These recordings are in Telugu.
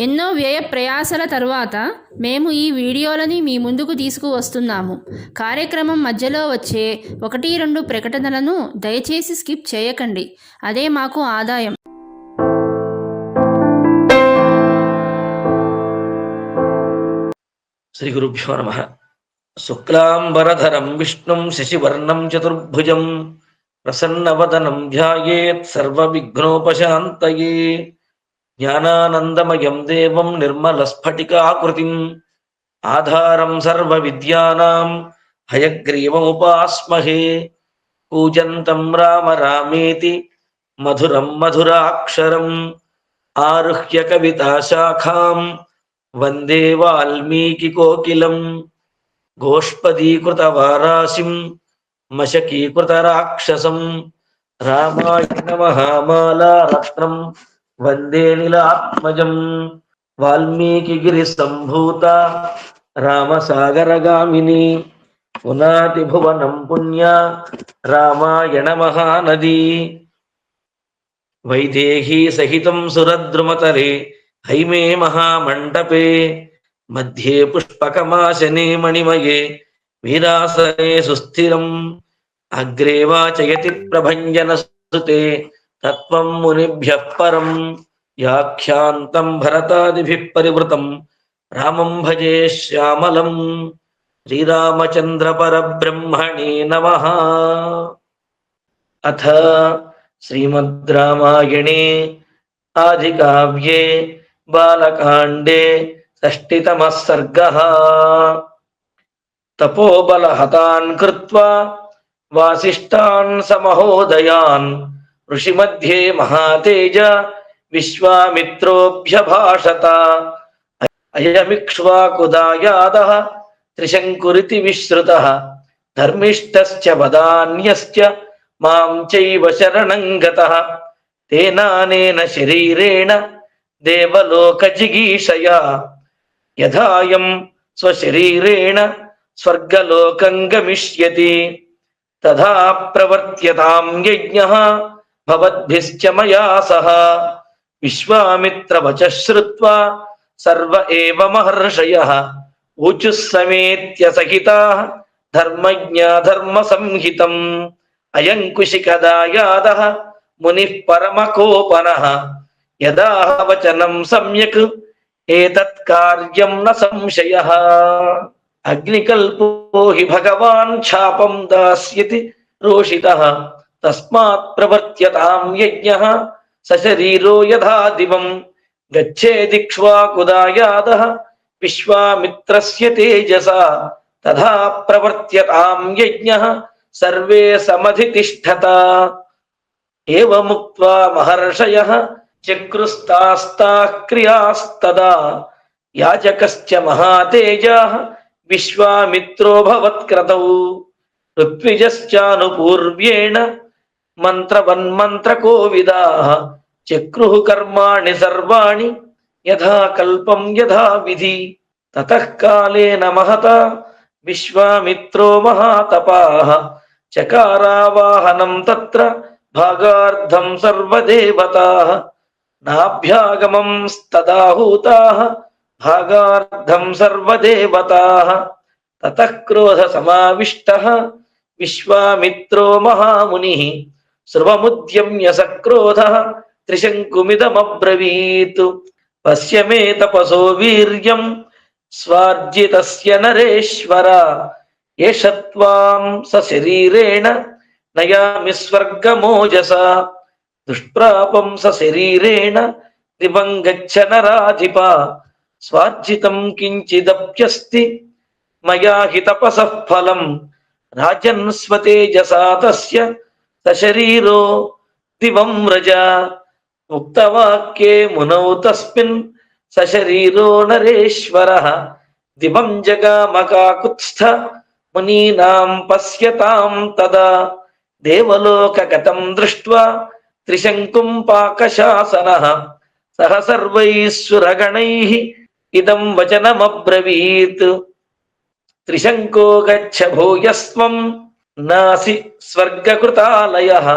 ఎన్నో వ్యయ ప్రయాసల తర్వాత మేము ఈ వీడియోలని మీ ముందుకు తీసుకువస్తున్నాము. కార్యక్రమం మధ్యలో వచ్చే 1-2 ప్రకటనలను దయచేసి స్కిప్ చేయకండి. అదే మాకు ఆదాయం. శ్రీ గురుభ్యో నమః. శుక్లాంబరధరం విష్ణుం శశివర్ణం చతుర్భుజం ప్రసన్నవదనం ధ్యాయేత్ సర్వవిఘ్నోపశాంతయే. జ్ఞానానందమయం దేవం నిర్మలస్ఫటికాకృతిం ఆధారం సర్వవిద్యానాం హయగ్రీవముపాస్మహే. కూజంతం రామ రామేతి మధురం మధురాక్షరం ఆరుహ్య కవితాశాఖాం వందే వాల్మీకి కోకిలం. గోష్పదీకృతవారాసిం మశకీకృత రాక్షసం రామాయణ మహామాలా రత్నం వందే నీలాత్మజం. వాల్మీకిగిరి సంభూత రామసాగరగామిని పునాతి భువనం పుణ్య రామాయణ మహానది. వైదేహీ సహితం సురద్రుమతరే హైమే మహామంటపే మధ్యే పుష్పకమాసనే మణిమయే వీరాసనే సుస్థిరం. అగ్రే వాచయతి ప్రభంజన సుతే తత్వం మునిభ్యః పరం. వ్యాఖ్యాంతం భరతాదిభిః పరివృతం రామం భజే శ్యామలం. శ్రీరామచంద్ర పరబ్రహ్మణే నమః. అథ శ్రీమద్ రామాయణే ఆదికావ్యే బాలకాండే షష్ఠితమః సర్గః. తపోబలహతాన్ కృత్వా వాసిష్ఠాన్ సమహోదయాన్ ఋషిమధ్యే మహాతేజ విశ్వామిత్రోభ్యభాషత. అయమిక్ష్వాకుదాయాదః త్రిశంకురితి విశ్రుతః ధర్మిష్ఠశ్చ వదాన్యశ్చ మాం చైవ శరణం గతః. తేనానేన శరీరేణ దేవలోకజిగీషయా యథాయం స్వశరీరేణ స్వర్గలోకం గమిష్యతి. తథా ప్రవర్త్యతాం యజ్ఞః భవద్భిశ్చ మయా సహ. విశ్వామిత్రవచః శ్రుత్వా సర్వ ఏవ మహర్షయః ఊచుః సమేత్య సహితాః ధర్మజ్ఞా ధర్మ సంహితం. అయం కుశికదాయాదః మునిః పరమకోపనః యదాహ వచనం సమ్యక్ ఏతత్ కార్యం న సంశయః. అగ్నికల్పో హి భగవాన్ ఛాపం దాస్యతి రోషితః తస్మాత్ ప్రవర్త్యతాం యజ్ఞః సశరీరో యథా దివం. గచ్ఛేదిక్ష్వాకుదాయాదః విశ్వామిత్రస్య తేజసా తథా ప్రవర్త్యతాం యజ్ఞః సర్వే సమధితిష్ఠత. ఏవముక్త్వా మహర్షయః చక్రుస్తాస్తాః క్రియాస్తదా. యాజకశ్చ మహాతేజాః విశ్వామిత్రో భవత్క్రతౌ. ఋత్విజశ్చానుపూర్వ్యేణ మంత్రవన్మంత్రకోవిదాః చక్రుః కర్మాణి సర్వాణి యథా కల్పం యథా విధి. తతః కాలేన మహతా విశ్వామిత్రో మహాతపాః చకారావాహనం తత్ర భాగార్థం సర్వదేవతాః. నాభ్యాగమం తదాహూతాః భాగార్థం సర్వదేవతాః. తతః క్రోధ సమావిష్టః విశ్వామిత్రో మహామునిః శ్రువముద్యమ్య సక్రోధః త్రిశంకుమిదమబ్రవీత్. పశ్య మే తపసో వీర్యం స్వార్జితస్య నరేశ్వర. ఏష త్వాం సశరీరేణ నయామి స్వర్గమోజసా. దుష్ప్రాపం సశరీరేణ దివం గచ్చ నరాధిప. స్వార్జితం కించిదప్యస్తి మయా హి తపసః ఫలం. రాజన్ స్వతేజసా తస్య సశరీరో దివం వ్రజ. ఉక్తవాక్యే మునౌ తస్మిన్ సశరీరో నరేశ్వరః. దివం జగామకాకుత్స్థ మునీనాం పశ్యతాం తదా. దేవలోకగతం దృష్ట్వా త్రిశంకుం పాకశాసనః సహ సర్వైః ఇదం వచనమబ్రవీత్. త్రిశంకో గచ్చ భూయస్వం నాసి స్వర్గకృతాలయః.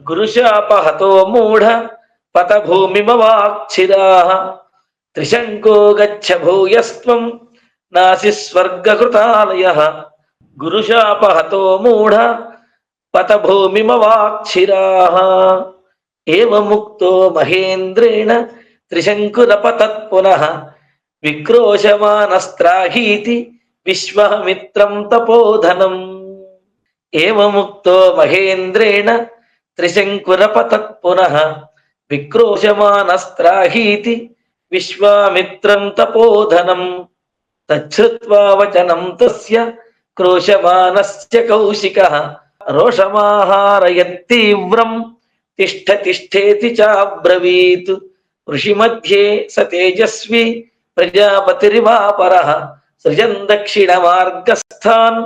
గురుశాపహతో మూఢ పతభూమిమవాక్షిరాః. త్రిశంకో గచ్చ భూయస్త్వం నాసి స్వర్గకృతాలయః గురుశాపహతో మూఢ పత భూమిమవాక్షిరాః ఏవముక్తో మహేంద్రేణ త్రిశంకురపతత్ పునః విక్రోశమానస్త్రాహీతి విశ్వామిత్రం తపోధనం. ఏవముక్తో మహేంద్రేణ త్రిశంకురపతత్ పునః విక్రోశమానస్త్రాహీతి విశ్వామిత్రం తపోధనం. తచ్ఛ్రుత్వా వచనం తస్య క్రోశమానస్య కౌశికః రోషమాహారయత్తీవ్రం తిష్ఠ తిష్ఠేతి చాబ్రవీత్. ఋషిమధ్యే స తేజస్వి ప్రజాపతిరివాపరః సృజన్ దక్షిణమార్గస్థాన్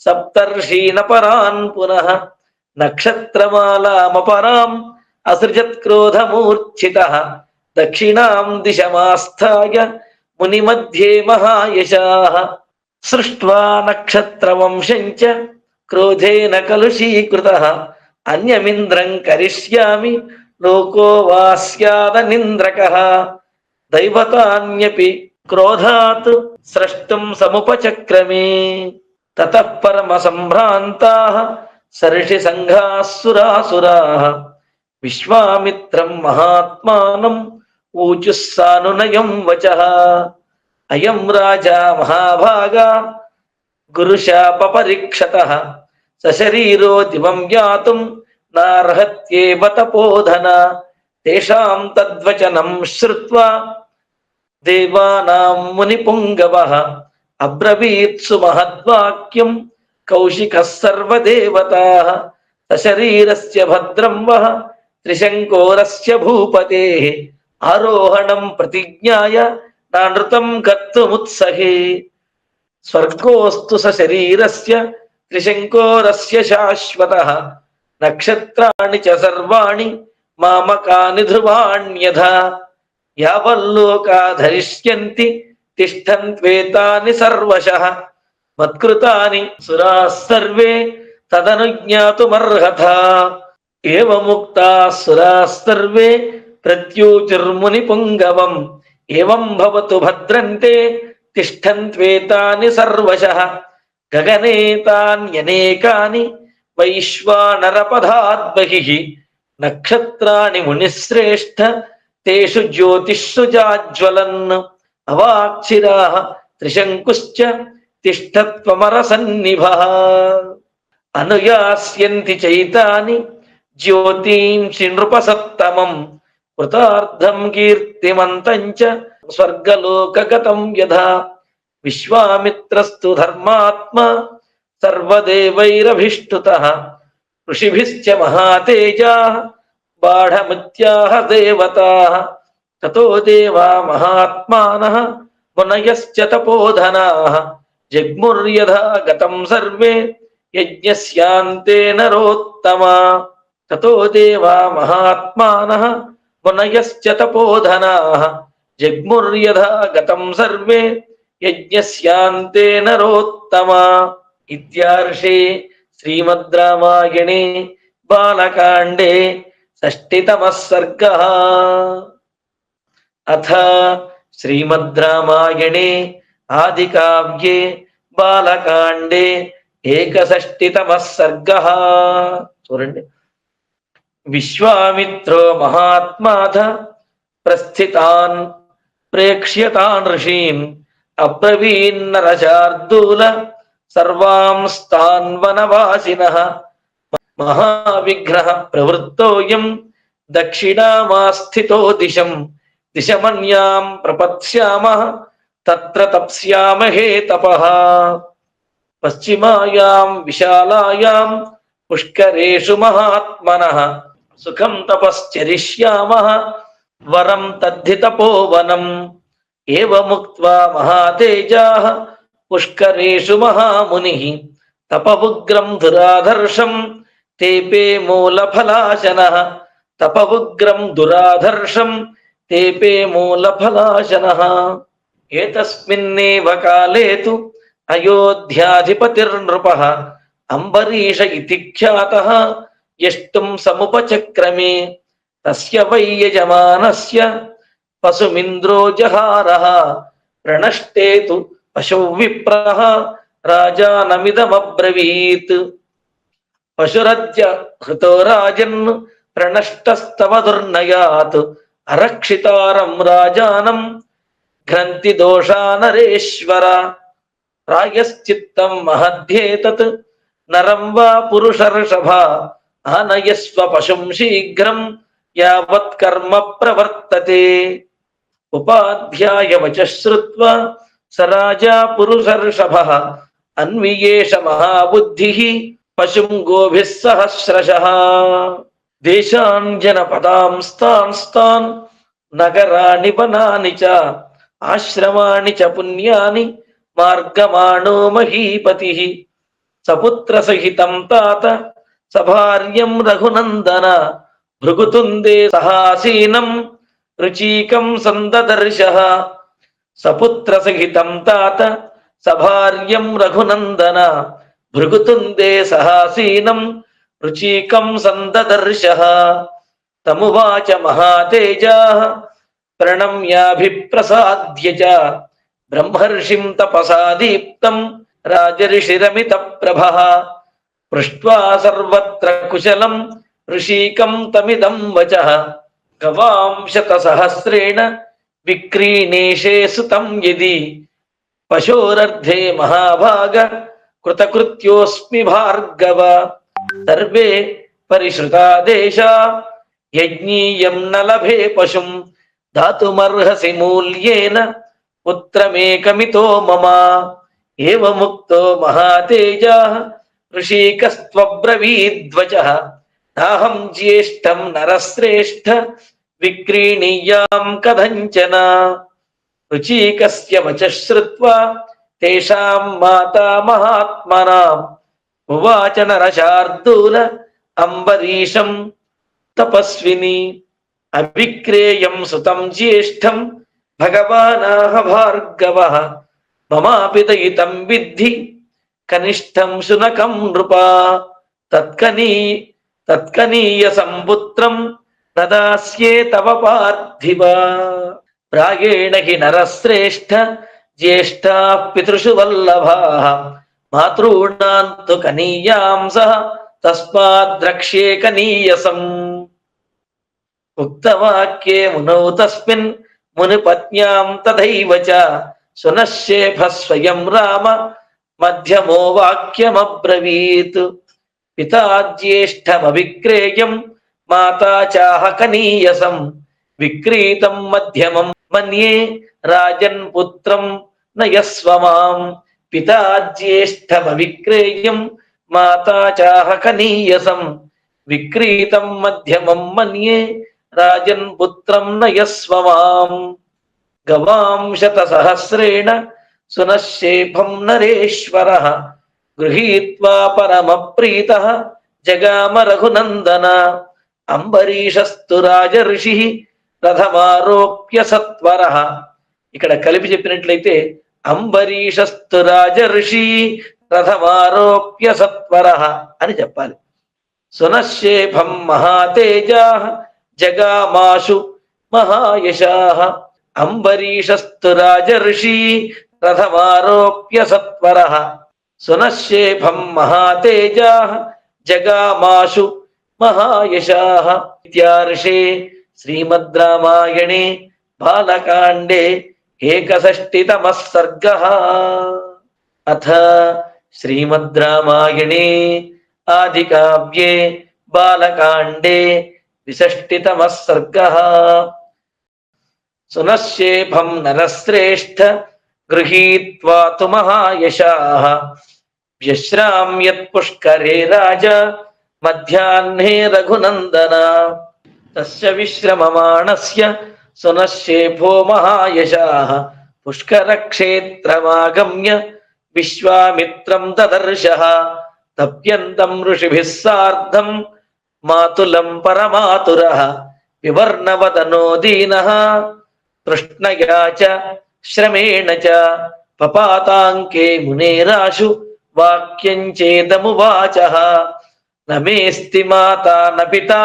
సప్తర్షీణపరాన్ పునః నక్షత్రమాలామపరాం అసృజత్ క్రోధమూర్ఛితః దక్షిణాం దిశమాస్థాయ మునిమధ్యే మహాయశాః సృష్ట్వా నక్షత్రవంశం చ క్రోధేన కలుషీకృతః అన్యమింద్రం కరిష్యామి లోకో వాస్యాదనింద్రకః దైవతాన్యపి క్రోధాత్ స్రష్టం సముపచక్రమే. తతః పరమ సంభ్రాంతాః సర్షి సంఘాః సురాసురాః విశ్వామిత్రం మహాత్మానం ఊచుః సానునయం వచః. అయం రాజా మహాభాగా గురుశాప పరీక్షతః సశరీరో దివం యాతుం నార్హత్యేవ తపోధన. తేషాం తద్వచనం శ్రుత్వా దేవానాం మునిపుంగవః అబ్రవీత్సు మహద్వాక్యం కౌశికః సర్వదేవతాః. సశరీరస్య భద్రం వః త్రిశంకోరస్య భూపతేః ఆరోహణం ప్రతిజ్ఞాయ నానృతం కర్తుముత్సహే. స్వర్గోస్తు సశరీరస్య త్రిశంకోరస్య శాశ్వతః నక్షత్రాణి చ సర్వాణి మామకాని ధ్రువాణ్యథా. యావల్లోకా ధరిష్యంతి తిష్టన్త్వేతాని సర్వశః మత్కృతాని సురాः సర్వే తదనుజ్ఞాతుమర్హథా. ఏవముక్తాः సురాः సర్వే ప్రత్యూచుర్మునిపుంగవం ఏవం భవతు భద్రంతే తిష్టన్త్వేతాని సర్వశః గగనే తాన్యనేకాని వైశ్వానరపదాద్బహిః నక్షత్రాణి మునిశ్రేష్ఠ తేషు జ్యోతిష్సు జాజ్వలన్. అవాక్షిరాః త్రిశంకుశ్చ తిష్టత్వమరసన్నిభః అనుయాస్యంతి చైతాని జ్యోతింషి నృపసత్తమం కృతార్థం కీర్తిమంతం చ స్వర్గలోకగతం యథా. విశ్వామిత్రస్తు ధర్మాత్మా సర్వదేవైరభిష్టుతః ఋషిభిశ్చ మహాతేజాః బాఢముత్యాః దేవతాః. తతో దేవా మహాత్మానః మునయశ్చ తపోధనాః జగ్ముర్యథా గతం సర్వే యజ్ఞస్యాంతే నరోత్తమా. తతో దేవా మహాత్మానః మునయశ్చ తపోధనాః జగ్ముర్యథా గతం సర్వే యజ్ఞస్యాంతే నరోత్తమా. ఇత్యార్షే శ్రీమద్ రామాయణే బాలకాండే షష్ఠితమః సర్గః. అథ శ్రీమద్ రామాయణే ఆదికావ్యే బాలకాండే ఏకషష్ఠితమః సర్గః. చూడండి. విశ్వామిత్రో మహాత్మాథ ప్రస్థితాన్ ప్రేక్ష్యతాన్ ఋషీన్ అబ్రవీన్నరచార్దూల సర్వాంస్తాన్ వనవాసినః. మహావిగ్రహ ప్రవృత్తోయం దక్షిణామాస్థితో దిశం దిశమన్యాం ప్రపత్స్యామః తత్ర తప్స్యామహే తపః. పశ్చిమాయాం విశాలాయాం పుష్కరేషు మహాత్మనః సుఖం తపశ్చరిష్యామః వరం తద్ధి తపోవనం. ఏవముక్త్వా మహాతేజాః పుష్కరేషు మహామునిః తపవుగ్రం దురాధర్షం తేపే మూలఫలాశనః. తపవుగ్రం దురాధర్షం తేపే మూలఫలాశనః. ఏతస్మిన్నేవ కాలే తు అయోధ్యాధిపతిర్నృపః అంబరీష ఇతి ఖ్యాతః యష్టుం సముపచక్రమే. తస్య వై యజమానస్య పశుమింద్రో జహారః ప్రణష్టే తు పశౌ విప్రః రాజానమిదమబ్రవీత్. పశురద్య హృతో రాజన్ ప్రణష్టస్తవ దుర్నయాత్ అరక్షితారం రాజానం గ్రంథి దోషానరేశ్వర. రాయశ్చిత్తం మహద్యేతత్ నరం వా పురుషర్షభ ఆనయస్వ పశుం శీఘ్రం యావత్ కర్మ ప్రవర్తతే. ఉపాధ్యాయ వచః శ్రుత్వా స రాజా పురుషర్షభః అన్వియేష మహాబుద్ధిః పశుం గోభిః సహస్రశః. దేశాన్ జనపదాంస్తాన్ నగరాణి వనాని చ ఆశ్రమాణి చ పుణ్యాని మార్గమాణో మహీపతిః. సపుత్ర సహితం తాత సభార్యం రఘునందన భృగుతుందే సహాసీనం రుచీకం సందదర్శః. సపుత్ర సహితం తాత సభార్యం రఘునందన భృగుతుందే సహాసీనం రుచీకం సందదర్శః. తమువాచ మహాతేజాః ప్రణమ్యాభిప్రసాద్య చ బ్రహ్మర్షిం తపసా దీప్తం రాజర్షిరమిత ప్రభః. పృష్ట్వా సర్వత్ర కుశలం ఋషీకం తమిదం వచః. గవాం శతసహస్రేణ విక్రీణేషే సుతం యది పశోరర్ధే మహాభాగ కృతకృత్యోస్మి భార్గవ. సర్వే పరిశ్రుతా దేశా యజ్ఞీయం న లభే పశుం దాతుమర్హసి మూల్యేన పుత్రమేకమితో మమ. ఏవముక్తో మహాతేజాః ఋషీకస్త్వబ్రవీద్వచః. నాహం జ్యేష్ఠం నరశ్రేష్ఠ విక్రీణీయాం కథంచన. రుచీకస్య వచః శ్రుత్వా తేషాం మాతా మహాత్మనాం ఉవాచ నరశార్దూల అంబరీషం తపస్విని. అవిక్రేయం సుతం జ్యేష్ఠం భగవానాహ భార్గవః మమాపి దయితం విద్ధి కనిష్టం శునకం నృపా. తత్కనీయ సంపుత్రం నదాస్యే తవ పార్థివ. ప్రాగేణ హి నరశ్రేష్ఠ జ్యేష్ఠాః పితృషు వల్లభాః మాతॄణాం తు కనీయాంసః తస్మాద్రక్ష్యే కనీయసం. ఉక్తవాక్యే మునౌ తస్మిన్ మునిపత్న్యాం తథైవ చ సునశ్శేఫः స్వయం రామ మధ్యమో వాక్యమబ్రవీత్. పితా జ్యేష్ఠమవిక్రేయం మాతా చాహ కనీయసం విక్రీతం మధ్యమం మన్యే రాజన్ పుత్రం నయస్వ మాం. పితా జ్యేష్ఠమవిక్రేయం మాతా చాహ కనీయసం విక్రీతం మధ్యమం మన్యే రాజన్ పుత్రం నయస్వ మాం. గవాం శతసహస్రేణ సునశ్శేఫం నరేశ్వరః గృహీత్వా పరమప్రీతః జగామ రఘునందన. అంబరీషస్తు రాజర్షిః రథమారోప్య సత్వరః. ఇక్కడ కలిపి చెప్పినట్లయితే అంబరీషస్తు రాజర్షి రథమారోప్య సత్వరః అని చెప్పాలి. సునశ్శేఫం మహాతేజాః జగామాశు మహాయశాః. అంబరీషస్తు రాజర్షి రథమారోప్య సత్వరః. సునశ్శేఫం మహాతేజాః జగామాశు మహాయశాః. ఇత్యార్షే శ్రీమద్ రామాయణే బాలకాండే ఏకషష్టితమః సర్గః. అథ శ్రీమద్ రామాయణే ఆదికావ్యే బాలకాండే విషష్టితమః సర్గః. సునశ్శేఫం నరశ్రేష్ఠ గృహీత్వా తు మహాయశాః వ్యశ్రామ్యత్ పుష్కరే రాజా మధ్యాహ్నే రఘునందన. తస్య విశ్రమమాణస్య సునశ్శేఫో మహాయశాః పుష్కరక్షేత్రమాగమ్య విశ్వామిత్రం దదర్శః. తప్యంతం ఋషిభిః సార్ధం మాతులం పరమాతురః వివర్ణవదనో దీనః తృష్ణయా చ శ్రమేణ చ. పపాతాంకే మునేరాశు వాక్యం చేదమువాచః. నమేస్తి మాతా న పితా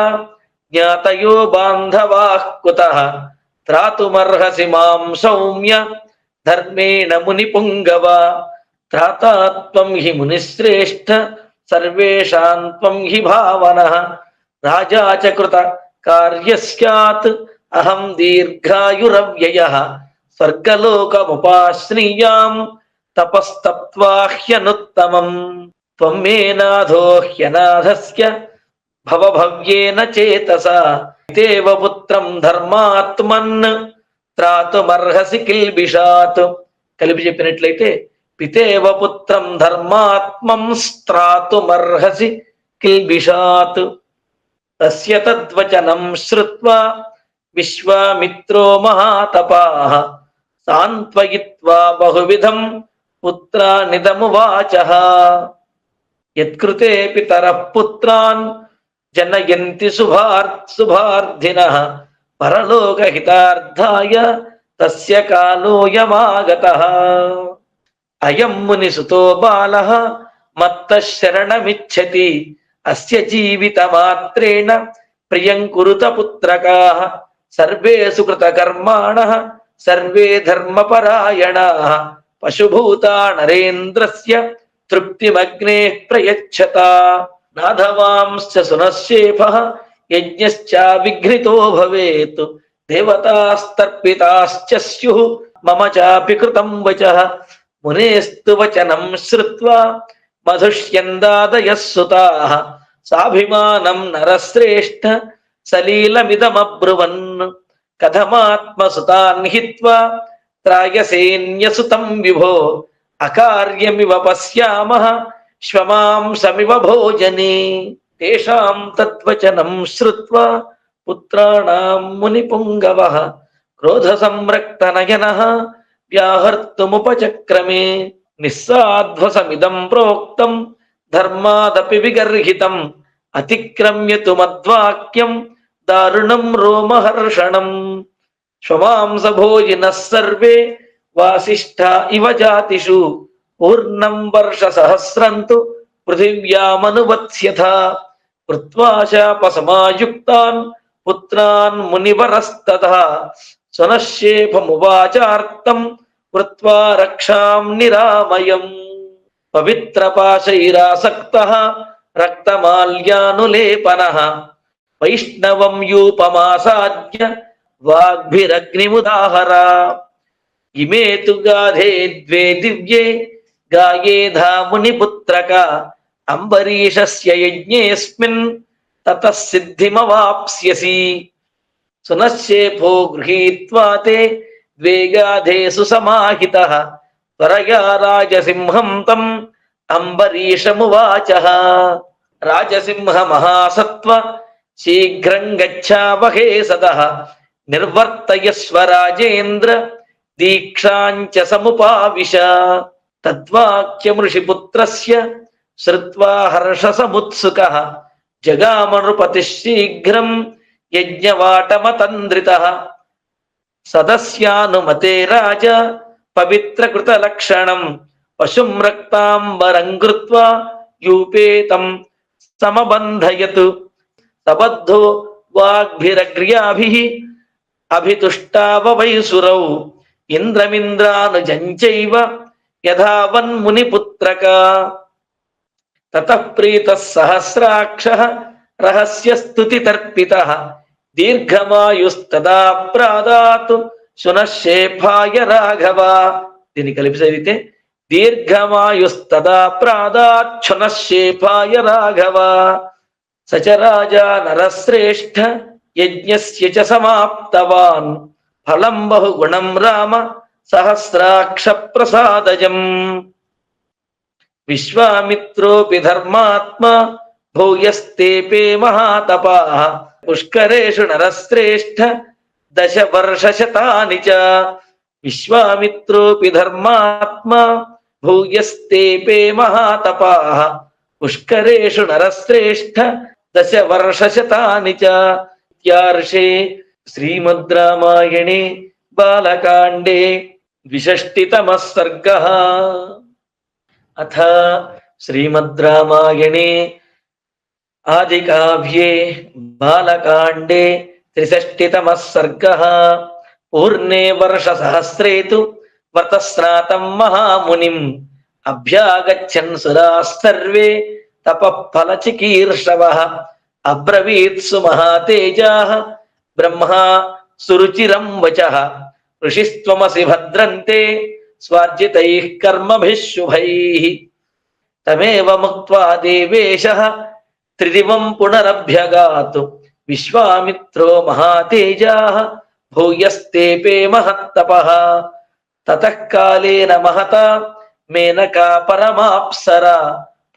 జ్ఞాతయో బాంధవాః కుతః త్రాతుమర్హసి మాం సౌమ్య ధర్మేణ మునిపుంగవ. త్రాతాత్వం హి మునిశ్రేష్ఠ సర్వేషాం త్వం హి భావనః. రాజా చ కృత కార్యస్యాత్ అహం దీర్ఘాయురవ్యయః. స్వర్గలోకముపాశ్రీయాం తపస్తప్త్వా హ్యనుత్తమం. త్వం మే నాథో హ్యనాథస్య భవభవ్యేన చేతసా. పితేవ పుత్రం ధర్మాత్మన్ త్రాతుమర్హసి కిల్బిషాత్. కలిపి చెప్పినట్లయితే పితేవ పుత్రం ధర్మాత్మం స్త్రాతుమర్హసి కిల్బిషాత్. తస్య తద్వచనం శ్రుత్వా విశ్వామిత్రో మహాతపాః సాంత్వయిత్వా బహువిధం పుత్రానిదమువాచః. యత్కృతే పితరః పుత్రాన్ జనయంతి శుభార్థినః పరలోకహితార్థాయ తస్య కాలోయమాగతః. అయం మునిసుతో బాలః మత్తః శరణమిచ్చతి అస్య జీవితమాత్రేణ ప్రియం కురుత పుత్రకాః. Survey సుకృతకర్మాణః survey ధర్మపరాయణాః పశుభూతా నరేంద్రస్య తృప్తిమగ్నేః ప్రయచ్చత. నాధవాంశ్చ సునశ్చేఫః యజ్ఞశ్చావిఘ్నితో భవేత్. దేవతాస్తర్పితాశ్చ స్యుః మమ చాపి కృతం వచః. మునేస్తు వచనం శ్రుత్వా మధుష్యందాదయః సుతాః. సాభిమానం నరశ్రేష్ఠ సలీలమిదమబ్రువన్. కథమాత్మసుతాన్ హిత్వా త్రాయసేన్యసుతం విభో. అకార్యమివ పశ్యామః శ్వమాంసమివ భోజనే. తేషాం తద్వచనం శ్రుత్వా పుత్రాణాం మునిపుంగవః క్రోధ సంరక్తనయనః వ్యాహర్తుముపచక్రమే. నిస్సాధ్వసమిదం ప్రోక్తం ధర్మాదపి విగర్హితం అతిక్రమ్య తు మద్వాక్యం దారుణం రోమహర్షణం. శ్వమాంసభోజినః సర్వే వాసిష్ఠా ఇవ జాతిషు పూర్ణం వర్షసహస్రం తు పృథివ్యామనువత్స్యథ. కృత్వా శాపసమాయుక్తాన్ పుత్రాన్ మునివరస్తతః సునశ్శేఫమువాచార్తం కృత్వా రక్షాం నిరామయం. పవిత్రపాశైరాసక్తః రక్తమాల్యానులేపనః వైష్ణవం యూపమాసాద్య వాగ్భిరగ్నిముదాహర. ఇమే తు గాధే ద్వే దివ్యే గాయేధా మునిపుత్రక అంబరీషస్య యజ్ఞేస్మిన్ తతః సిద్ధిమవాప్స్యసి. సునశ్శేఫో గృహీత్వా తే ద్వే గాధేషు సమాహితః త్వరయా రాజసింహం తం అంబరీషమువాచః. రాజసింహ మహాసత్వ శీఘ్రం గచ్ఛావహే సదః. నిర్వర్తయస్వ రాజేంద్ర దీక్షాంచ సముపావిశ. తద్వాక్యమృషిపుత్రస్య శ్రుత్వా హర్షసముత్సుకః జగామనృపతిః శీఘ్రం యజ్ఞవాటమతంద్రితః. సదస్యానుమతే రాజ పవిత్రకృతలక్షణం పశుం రక్తాంబరం కృత్వా యూపేతం సమబంధయత్. సబద్ధో వాగ్భిరగ్ర్యాభిః అభితుష్టావవైసురౌ ఇంద్రమింద్రానుజంచైవ యథావన్మునిపుత్రక. తతః ప్రీతః సహస్రాక్షః రహస్యస్తుతితర్పితః దీర్ఘమాయుస్తదా ప్రాదాత్ శునశ్శేఫాయ రాఘవ. దీన్ని కలిపి చదివితే దీర్ఘమాయుస్తదా ప్రాదాత్ శునశ్శేఫాయ రాఘవ. సచ రాజా నరశ్రేష్ఠ యజ్ఞస్య చ సమాప్తవాన్ ఫలం బహుగుణం రామ సహస్రాక్ష ప్రసాదజం. విశ్వామిత్రోపి ధర్మాత్మా భూయస్తేపే మహాతపాః పుష్కరేషు నరశ్రేష్ఠ దశ వర్షశతాని చ. విశ్వామిత్రోపి ధర్మాత్మా భూయస్తేపే మహాతపాః పుష్కరేషు నరశ్రేష్ఠ దశ వర్షశతాని చ. ఇత్యార్షే శ్రీమద్ రామాయణే బాలకాండే ద్విషష్టితమః సర్గః. అథ శ్రీమద్ రామాయణే ఆదికావ్యే బాలకాండే త్రిషష్టితమః సర్గః. పూర్ణే వర్షసహస్రే తు వ్రతస్నాతం మహామునిం అభ్యాగచ్చన్ సురాస్సర్వే తపఃఫలచికీర్షవః అబ్రవీత్సు మహాతేజాః బ్రహ్మా సురుచిరం వచః ఋషిస్త్వమసి భద్రంతే స్వార్జితైః కర్మభిః శుభైః తమేవ ముక్త్వా దేవేశః త్రిదివం పునరభ్యగాతు విశ్వామిత్రో మహాతేజాః భూయస్తేపే మహత్తపః తతః కాలేన మహతా మేనకా పరమాప్సరా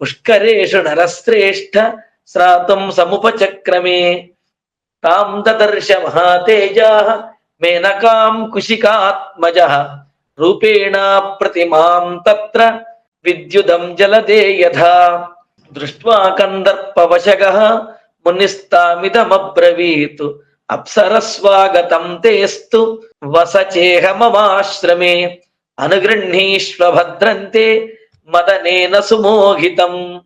పుష్కరేషు నరశ్రేష్ఠ శ్రాతం సముపచక్రమే తాం దదర్శ మహాతేజాః మేనకాం కుశికాత్మజః రూపేణ ప్రతిమాం తత్ర విద్యుదం జలదే యథా దృష్ట్వా కందర్పవశగః మునిస్తామిదమబ్రవీత్ అప్సరస్వాగతం తేస్తు వసచేహ మమాశ్రమే అనుగృహ్ణీష్వ భద్రంతే మదనేన సుమోహితం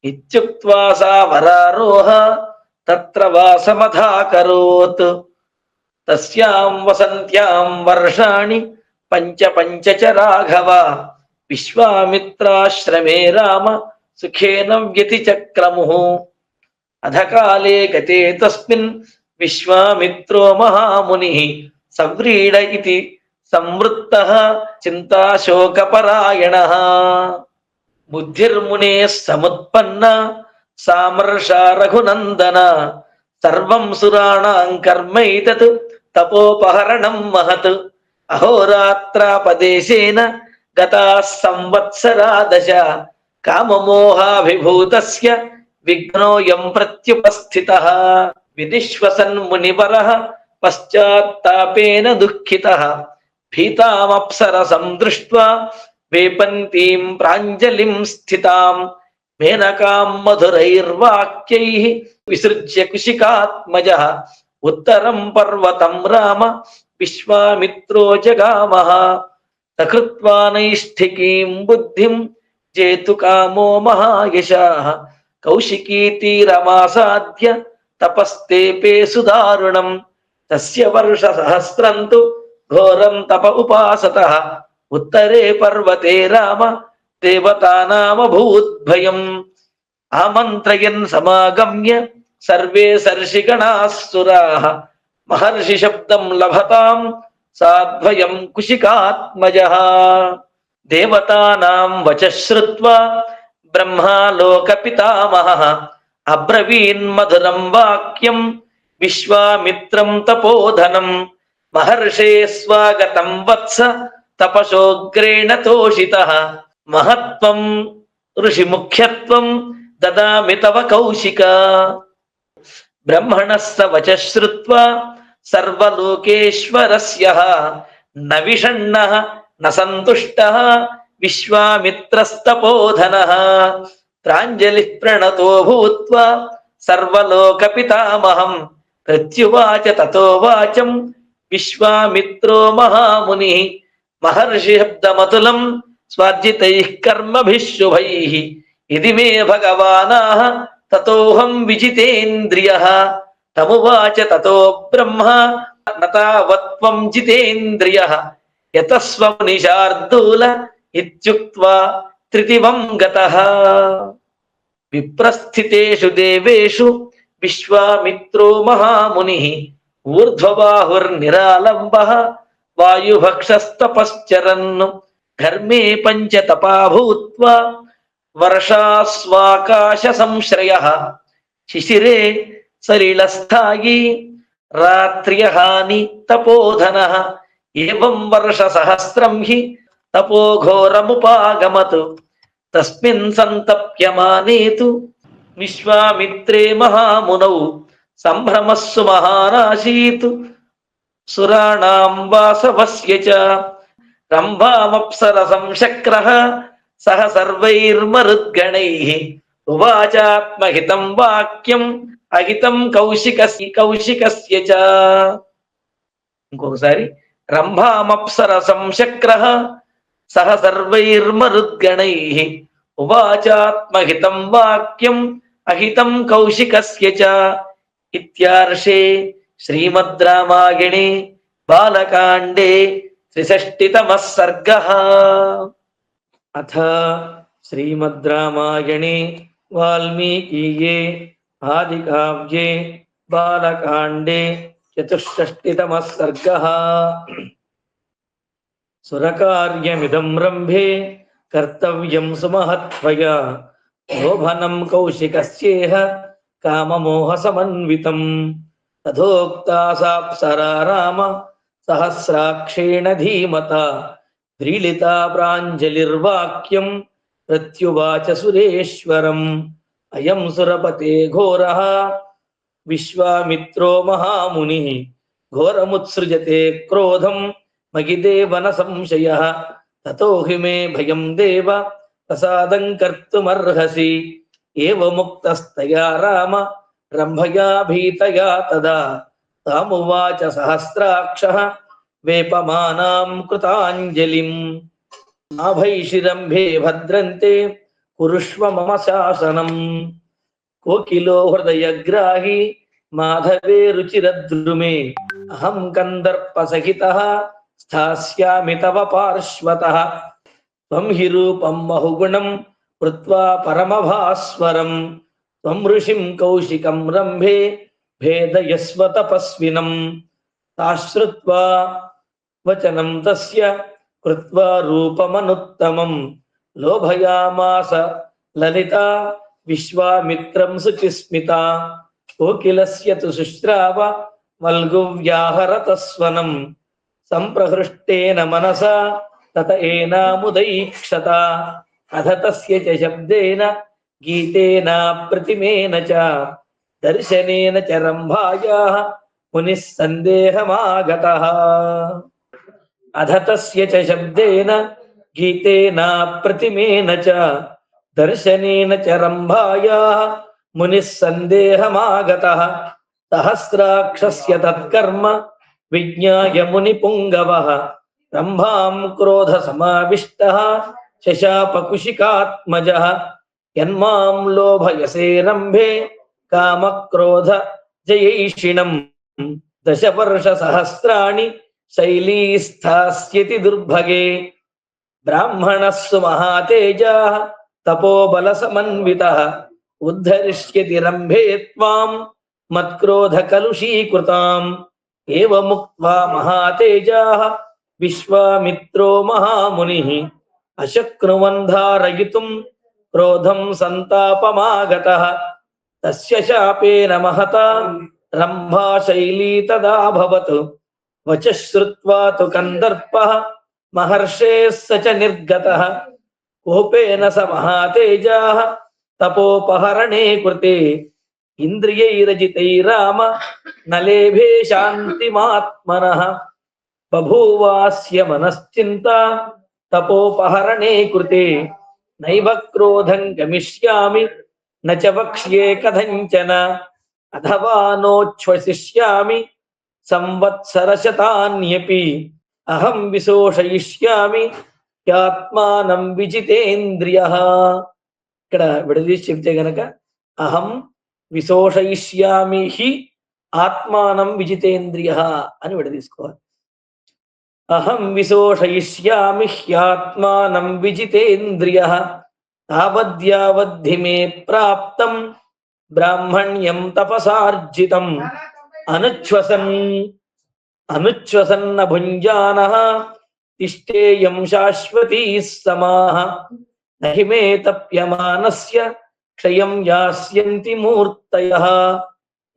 ఇత్యుక్త్వా సా వరారోహ తత్ర వాసమధాకరోత్ తస్యాం వసంత్యాం వర్షాణి పంచ పంచ చ రాఘవ విశ్వామిత్రాశ్రమే రామ సుఖేన వ్యతిచక్రముః అధకాలే గతే తస్మిన్ విశ్వామిత్రో మహామునిః సంవ్రీడ ఇతి సంవృత్తః చింతాశోకపరాయణః బుద్ధిర్మునే సముత్పన్న సామర్షా రఘునందన సర్వం సురాణాం కర్మైతత్ తపోపహరణం మహత్ అహోరాత్రాపదేశేన గతాః సంవత్సరా దశ కామమోహాభిభూతస్య విఘ్నోయం ప్రత్యుపస్థితః వినిశ్వసన్ మునివరః పశ్చాత్తాపేన దుఃఖితః భీతామప్సరసం దృష్ట్వా వేపంతీం ప్రాంజలిం స్థితాం మేనకాం మధురైర్వాక్యైః విసృజ్య కుశికాత్మజః ఉత్తరం పర్వతం రామ విశ్వామిత్రో జగామః సకృత్వా నైష్ఠికీం బుద్ధిం జేతుకామో మహాయశాః కౌశికీ తీరమాసాద్య తపస్తేపే సుదారుణం తస్య వర్ష సహస్రం తు ఘోరం తప ఉపాసతః ఉత్తరే పర్వతే రామ దేవతానామభూద్భయం ఆమంత్రయన్ సమాగమ్య సర్వే సర్షిగణాసురాః మహర్షి శబ్దం లభతాం సాద్వయం కుశికాత్మజః దేవతానాం వచః శ్రుత్వా బ్రహ్మా లోకపితామహః అబ్రవీన్ మధురం వాక్యం విశ్వామిత్రం తపోధనం మహర్షే స్వాగతం వత్స తపసోగ్రేణ తోషితః మహత్వం ఋషి ముఖ్యత్వం దదామి తవ కౌశిక బ్రహ్మణః స వచః శ్రుత్వా సర్వలోకేశ్వరస్యః న విషణ్ణః న సంతుష్టః విశ్వామిత్రస్తపోధనః ప్రాంజలిః ప్రణతో భూత్వా సర్వలోకపితామహం ప్రత్యువాచ తతో వాచం విశ్వామిత్రో మహామునిః మహర్షి శబ్దమతులం స్వార్జితైః కర్మభిః శుభైః ఇది మే భగవానాః తతోహం విజితేంద్రియః తమువాచ తతో బ్రహ్మ నతావత్వం జితేంద్రియః యతస్వం నిశార్దూల ఇత్యుక్త్వా త్రితివం గతః విప్రస్థితేషు దేవేషు విశ్వామిత్రో మహామునిః ఊర్ధ్వబాహుర్నిరాలంబః వాయుభక్షస్తపశ్చరన్ ఘర్మే పంచతపా భూత్వా వర్షాస్వాకాశ సంశ్రయః శిశిరే సలిలస్థాయి రాత్ర్యహాని తపోధనః ఏవం వర్ష సహస్రం హి తపోఘోరముపాగమత్ తస్మిన్ సంతప్యమానే తు విశ్వామిత్రే మహామునౌ సంభ్రమస్సు మహానాసీత్ సురాణాం వాసవస్య చ రంభామప్సరసం శక్రః సహ సర్వైర్మరుద్గణైః ఉవాచాత్మహితం వాక్యం అహితం కౌశికస్య చ ఇంకొకసారి రంభామప్సరసం శక్రః సహ సర్వైర్మరుద్గణైః ఉవాచాత్మహితం వాక్యం అహితం కౌశికస్య చ ఇత్యార్షే శ్రీమద్ రామాయణే బాలకాండే త్రిషష్టితమः సర్గः. అథ శ్రీమద్ రామాయణే వాల్మీకీయే ఆదికావ్యే బాలకాండే చతుషష్టితమः సర్గः. సురకార్యమిదం రంభే కర్తవ్యం సుమహత్వయా శోభనం కౌశికస్యేహ కామమోహ సమన్వితం తథోక్తా సాప్సరా రామ సహస్రాక్షేణ ధీమత వ్రీళితా ప్రాంజలిర్వాక్యం ప్రత్యువాచ సురేశ్వరం అయం సురపతే ఘోరః విశ్వామిత్రో మహాముని ఘోరముత్సృజతే క్రోధం మగిదేవన సంశయః తతో హి మే భయం దేవ ప్రసాదం కర్తుమర్హసి ఏవముక్తస్తయా రామ రంభయా భీతయా తదా తామువాచ సహస్రాక్షః వేపమానాం కృతాంజలిం నాభైషిరంభే భద్రంతే కురుష్వ మమ శాసనం కోకిలో హృదయగ్రాహి మాధవే రుచిరద్రుమే అహం కందర్ప సహితః స్థాస్యామి తవ పార్శ్వతః త్వం హి రూపం బహుగుణం కృత్వా పరమభాస్వరం త్వం ఋషిం కౌశికం రంభే భేదయస్వ తపస్వినం తాశ్రుత్వా వచనం తస్య కృత్వా రూపమనుత్తమం లోభయామాస లలిత విశ్వామిత్రం శుచిస్మితా కోకిలస్య తు శుశ్రావ వల్గువ్యాహరతస్వనం సంప్రహృష్టేన మనసా తత ఏనాముదైక్షత అథ తస్య చ శబ్దేన గీతేన ప్రతిమేన చ దర్శనేన చ రంభాయాః మునిః సందేహమాగతః అథ తస్య చ శబ్దేన గీతేన ప్రతిమేన చ దర్శనేన చ రంభాయాః మునిః సందేహమాగతః సహస్రాక్షస్య తత్కర్మ విజ్ఞాయ మునిపుంగవః రంభాం క్రోధ సమావిష్టః శశాప కుశికాత్మజః యన్మాం లోభయసే రంభే కామక్రోధ జయైషిణం దశవర్ష సహస్రాణి శైలీస్థాస్యతి దుర్భగే బ్రాహ్మణస్సు మహాతేజాః తపోబల సమన్వితః ఉద్ధరిష్యతి రంభే త్వాం మత్క్రోధ కలుషీకృతాం ఏవముక్త్వా మహాతేజాః విశ్వామిత్రో మహామునిః అశక్నువన్ ధారయితుం క్రోధం సంతాపమాగతః తస్య శాపేన మహతా రంభా శైలీ తదాభవత్ వచః శ్రుత్వా తు కందర్పః మహర్షేః స చ నిర్గతః కోపేన స మహాతేజాః తపోపహరణే కృతే ఇంద్రియైరజితై రామ నలేభే శాంతిమాత్మనః బభూవాస్య మనశ్చింతా తపోపహరణే కృతే నైవ క్రోధం గమిష్యామి న చ వక్ష్యే కథంచన అథవా నోచ్ఛ్వసిష్యామి సంవత్సరశతాన్యపి అహం విశోషయిష్యామి హ్యాత్మానం విజితేంద్రియః. ఇక్కడ విడదీసి చెప్తే గనక అహం విశోషయిష్యామి హి ఆత్మానం విజితేంద్రియః అని విడదీసుకోవాలి. అహం విశోషయిష్యామి హ్యాత్మానం విజితేంద్రియః తావద్యావద్ధి మే ప్రాప్తం బ్రాహ్మణ్యం తపసార్జితం అనుచ్ఛ్వసన్న భుంజానః తిష్టేయం శాశ్వతీః సమాః నహి మే తప్యమానస్య క్షయం యాస్యంతి మూర్తయః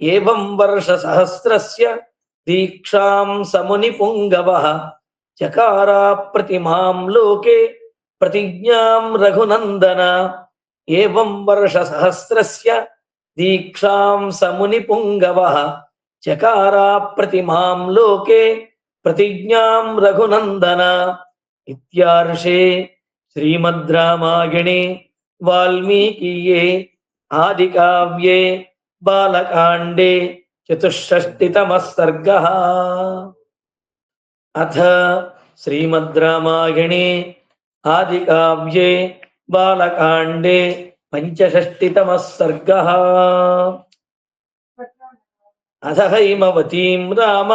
ఏవం వర్ష సహస్రస్య దీక్షాం సముని పుంగవః చకారా ప్రతిమాం లోకే ప్రతిజ్ఞాం రఘునందన ఏవం వర్ష సహస్రస్య దీక్షాం సముని పుంగవః చకారా ప్రతిమాం లోకే ప్రతిజ్ఞాం రఘునందన. ఇత్యార్షే శ్రీమద్ రామాయణే వాల్మీకీయే ఆదికావ్యే బాలకాండే చతుషష్టితమః సర్గః. అథ శ్రీమద్ రామాయణే ఆదికావ్యే బాలకాండే పంచషష్టితమః సర్గః. అథ హైమవతీం రామ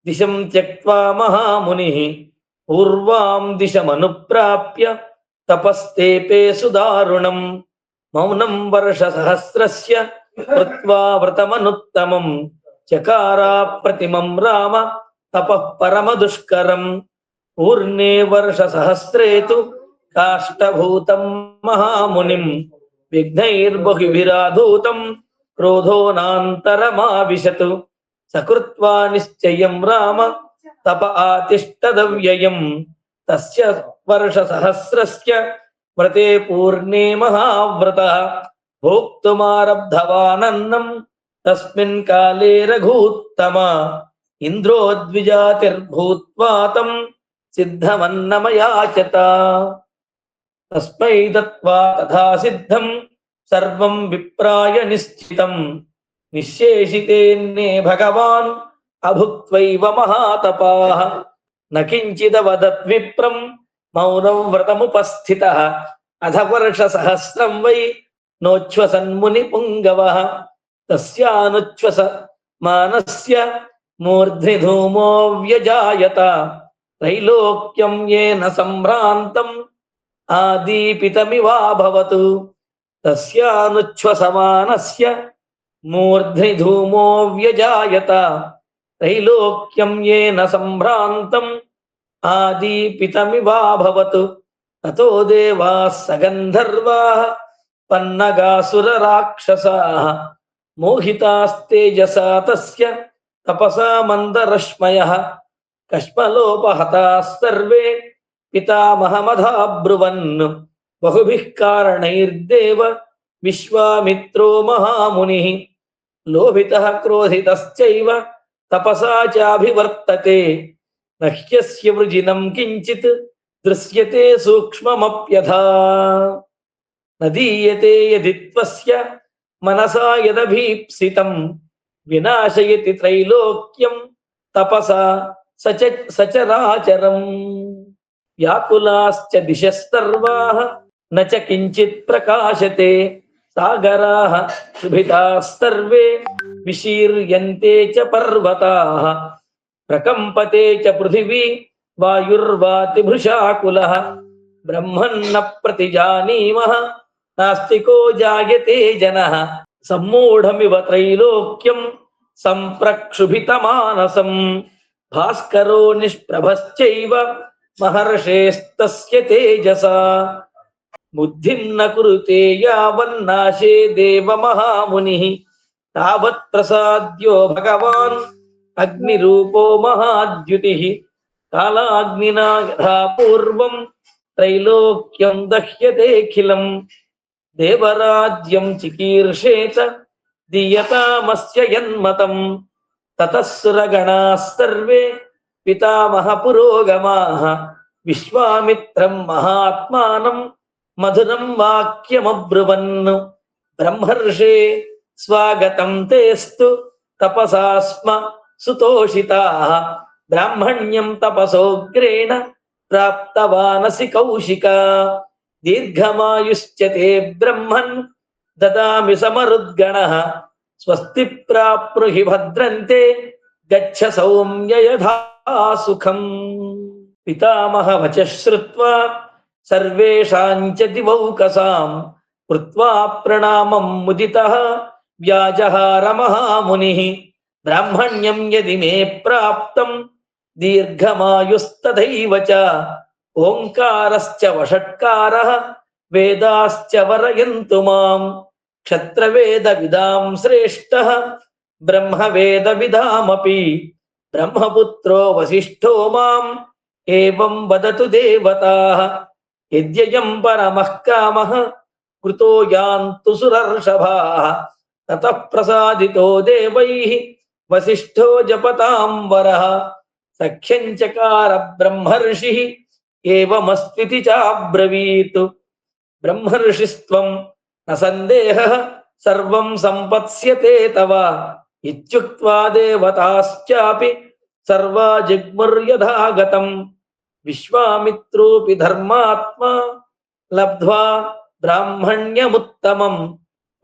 దిశం త్యక్త్వా మహామునిః పూర్వాం దిశమనుప్రాప్య తపస్తేపే సుదారుణం మౌనం వర్షసహస్రస్య కృత్వా వ్రతమనుత్తమం చకారా ప్రతిమం రామ తపః పరమదుష్కరం పూర్ణే వర్షసహస్రే తు కాష్టభూతం మహామునిం విఘ్నైర్బహుభిరాధూతం క్రోధో నాంతరమావిశతు సకృత్వా నిశ్చయం రామ తప ఆతిష్టదవ్యయం తస్య వర్షసహస్రస్య వ్రతే పూర్ణే మహావ్రతః భోక్తుమారబ్ధవానన్నం తస్మిన్ కాలే రఘూత్తమ ఇంద్రోద్విజాతిర్భూత్వా తం సిద్ధమన్నమయాచత తస్మై దత్వా తథా సిద్ధం సర్వం విప్రాయ నిశ్చితం నిశ్శేషితేన్నే భగవాన్ అభుక్త్వైవ మహాతపాః నకించిదవదత్ విప్రం మౌనం వ్రతముపస్థితః అధ వర్షసహస్రం వై నోచ్ఛ్వసన్ముని పుంగవః తస్యానుచ్ఛ్వస మానస్య మూర్ధ్ని ధూమో వ్యజాయత త్రైలోక్యం యేన సంభ్రాంతం ఆదీపితమివాభవతు తస్యానుచ్ఛ్వసమానస్య మూర్ధ్ని ధూమో వ్యజాయత త్రైలోక్యం యేన సంభ్రాంతం ఆదీపితమివాభవతు తతో దేవాः సగంధర్వాः పన్నగాసురరాక్షసాः మోహితాస్తేజసా తస్య తపసా మందరశ్మయః కష్మలోపహతాः సర్వే పితామహమధాబ్రువన్ బహుభిః కారణైర్దేవ విశ్వామిత్రో మహామునిః లోభితః క్రోధితశ్చైవ తపసా చాభివర్తతే నహ్యస్య వృజినం కించిత్ దృశ్యతే సూక్ష్మమప్యథా నదీయతే యది త్వస్య మనసా యదభీప్సితం వినాశయతి త్రైలోక్యం తపసా సచరాచరం వ్యాకులాశ్చ దిశస్తర్వాః న చ కించిత్ ప్రకాశతే సాగరాః శుభితాः సర్వే విశీర్యంతే చ పర్వతాః ప్రకంపతే చ పృథివీ వాయుర్వాతి భృశాకులః బ్రహ్మన్న ప్రతిజానీమః నాస్తికో జాయతే జనః సమ్మూఢమివ త్రైలోక్యం సంప్రక్షుభితమానసం భాస్కరో నిష్ప్రభశ్చైవ మహర్షేస్తస్య తేజసా బుద్ధిం న కురుతే యావన్నాశే దేవ మహామునిః తావత్ ప్రసాద్యో భగవాన్ అగ్నిరూపో మహాద్యుతిః కాలాగ్నినా యథా పూర్వం త్రైలోక్యం దహ్యతేఖిలం దేవరాజ్యం చికీర్షేత దీయతామస్య యన్మతం తతః సురగణాః సర్వే పితామహ పురోగమాః విశ్వామిత్రం మహాత్మానం మధురం వాక్యమబ్రువన్ బ్రహ్మర్షే స్వాగతం తేస్తు తపసా స్మ సుతోషితాః బ్రాహ్మణ్యం తపసోగ్రేణ ప్రాప్తవానసి కౌశిక దీర్ఘమాయుశ్చ తే బ్రహ్మన్ దదామి సమరుద్గణః స్వస్తి ప్రాప్నుహి భద్రంతే గచ్చ సౌమ్య యథా సుఖం పితామహ వచః శ్రుత్వా సర్వేషాం చ దివౌకసాం కృత్వా ప్రణామం ముదితః వ్యాజహార మహామునిః బ్రాహ్మణ్యం యది మే ప్రాప్తం దీర్ఘమాయుస్తథైవ చ ఓంకారశ్చ వషట్కారః వేదాశ్చ వరయంతు మాం క్షత్రవేద విదాం శ్రేష్టః బ్రహ్మవేద విదామపి బ్రహ్మపుత్రో వసిష్ఠో మాం ఏవం వదతు దేవతాః యద్యయం పరమః కామః కృతో యాంతు సురర్షభాః తతః ప్రసాదితో దేవైః వసిష్ఠో జపతాం వరః సఖ్యం చకార బ్రహ్మర్షిః ఏవమస్త్వితి చాబ్రవీత్ బ్రహ్మర్షిస్త్వం న సందేహః సర్వం సంపత్స్యతే తవ ఇత్యుక్త్వా దేవతాశ్చాపి సర్వా జిగ్ముర్యథాగతం విశ్వామిత్రోపి ధర్మాత్మా లబ్ధ్వా బ్రాహ్మణ్యముత్తమం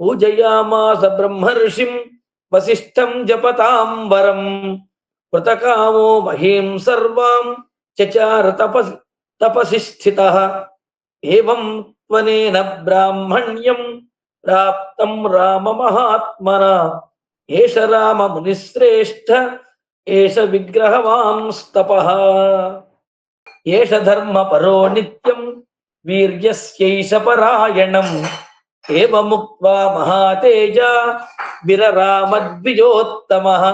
పూజయామాస బ్రహ్మర్షిం వసిష్ఠం జపతాం వరం कृतकामो महीं सर्वां चचार तपसि स्थितः एवं त्वनेन ब्राह्मण्यं प्राप्तं राममहात्मना एष राममुनिश्रेष्ठ एष विग्रहवांस्तपः एष धर्मपरो नित्यं वीर्यस्यैष परायणम् एवमुक्त्वा महातेजा विररामद्विजोत्तमः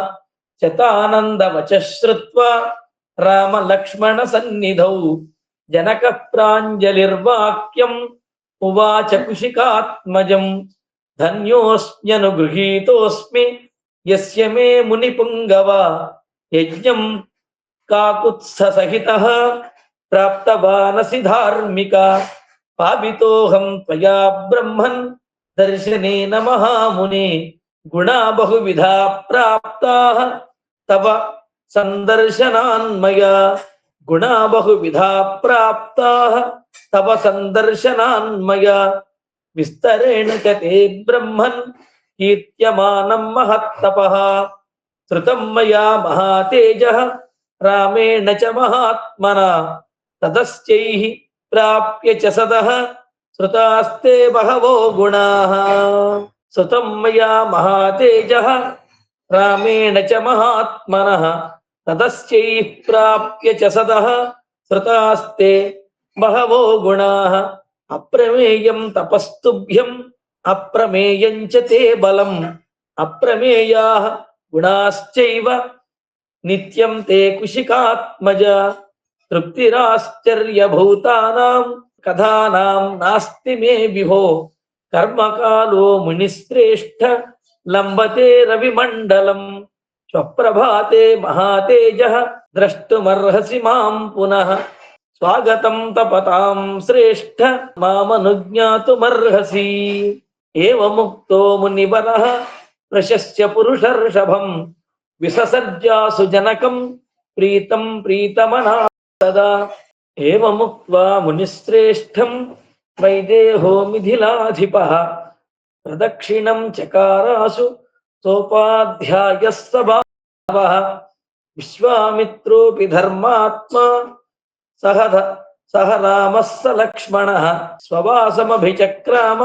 शतानन्दवचः श्रुत्वा रामलक्ष्मणसन्निधौ जनकः प्राञ्जलिर्वाक्यम् उवाच कुशिकात्मजम् धन्योऽस्म्यनुगृहीतोऽस्मि यस्य मे मुनिपुङ्गव यज्ञं काकुत्स्थसहितः प्राप्तवानसि धार्मिका पापितोऽहं त्वया ब्रह्मन् दर्शनेन महामुने गुणा बहुविधा प्राप्ताः तव सन्दर्शनान्मया गुणा बहुविधा प्राप्ताः तव सन्दर्शनान्मया विस्तरेण च ते ब्रह्मन् कीर्त्यमानं महत्तपः श्रुतं मया महातेजः रामेण च महात्मना ततश्चैः प्राप्य च सदः श्रुतास्ते बहवो गुणाः श्रुतं मया महातेजः रामेण च महात्मनः ततश्चैः प्राप्य च सदः श्रुतास्ते बहवो गुणाः अप्रमेयं तपस्तुभ्यं अप्रमेयं च ते बलम् अप्रमेयाः गुणाश्चैव नित्यं ते कुशिकात्मज तृप्तिराश्चर्यभूतानां कथानां नास्ति मे विभो कर्मकालो मुनिश्रेष्ठ लम्बते रविमण्डलम् स्वप्रभाते महातेजः द्रष्टुमर्हसि मां पुनः स्वागतं तपतां श्रेष्ठ मामनुज्ञातुमर्हसि एवमुक्तो मुनिवरः प्रशस्य पुरुषर्षभम् विससर्जासु जनकं प्रीतं प्रीतमना तदा एवमुक्त्वा मुनिश्रेष्ठं वैदेहो मिथिलाधिपः प्रदक्षिणं चकारासु सोपाध्यायः सभावः विश्वामित्रोऽपि धर्मात्मा सह रामः स लक्ष्मणः स्ववासमभिचक्राम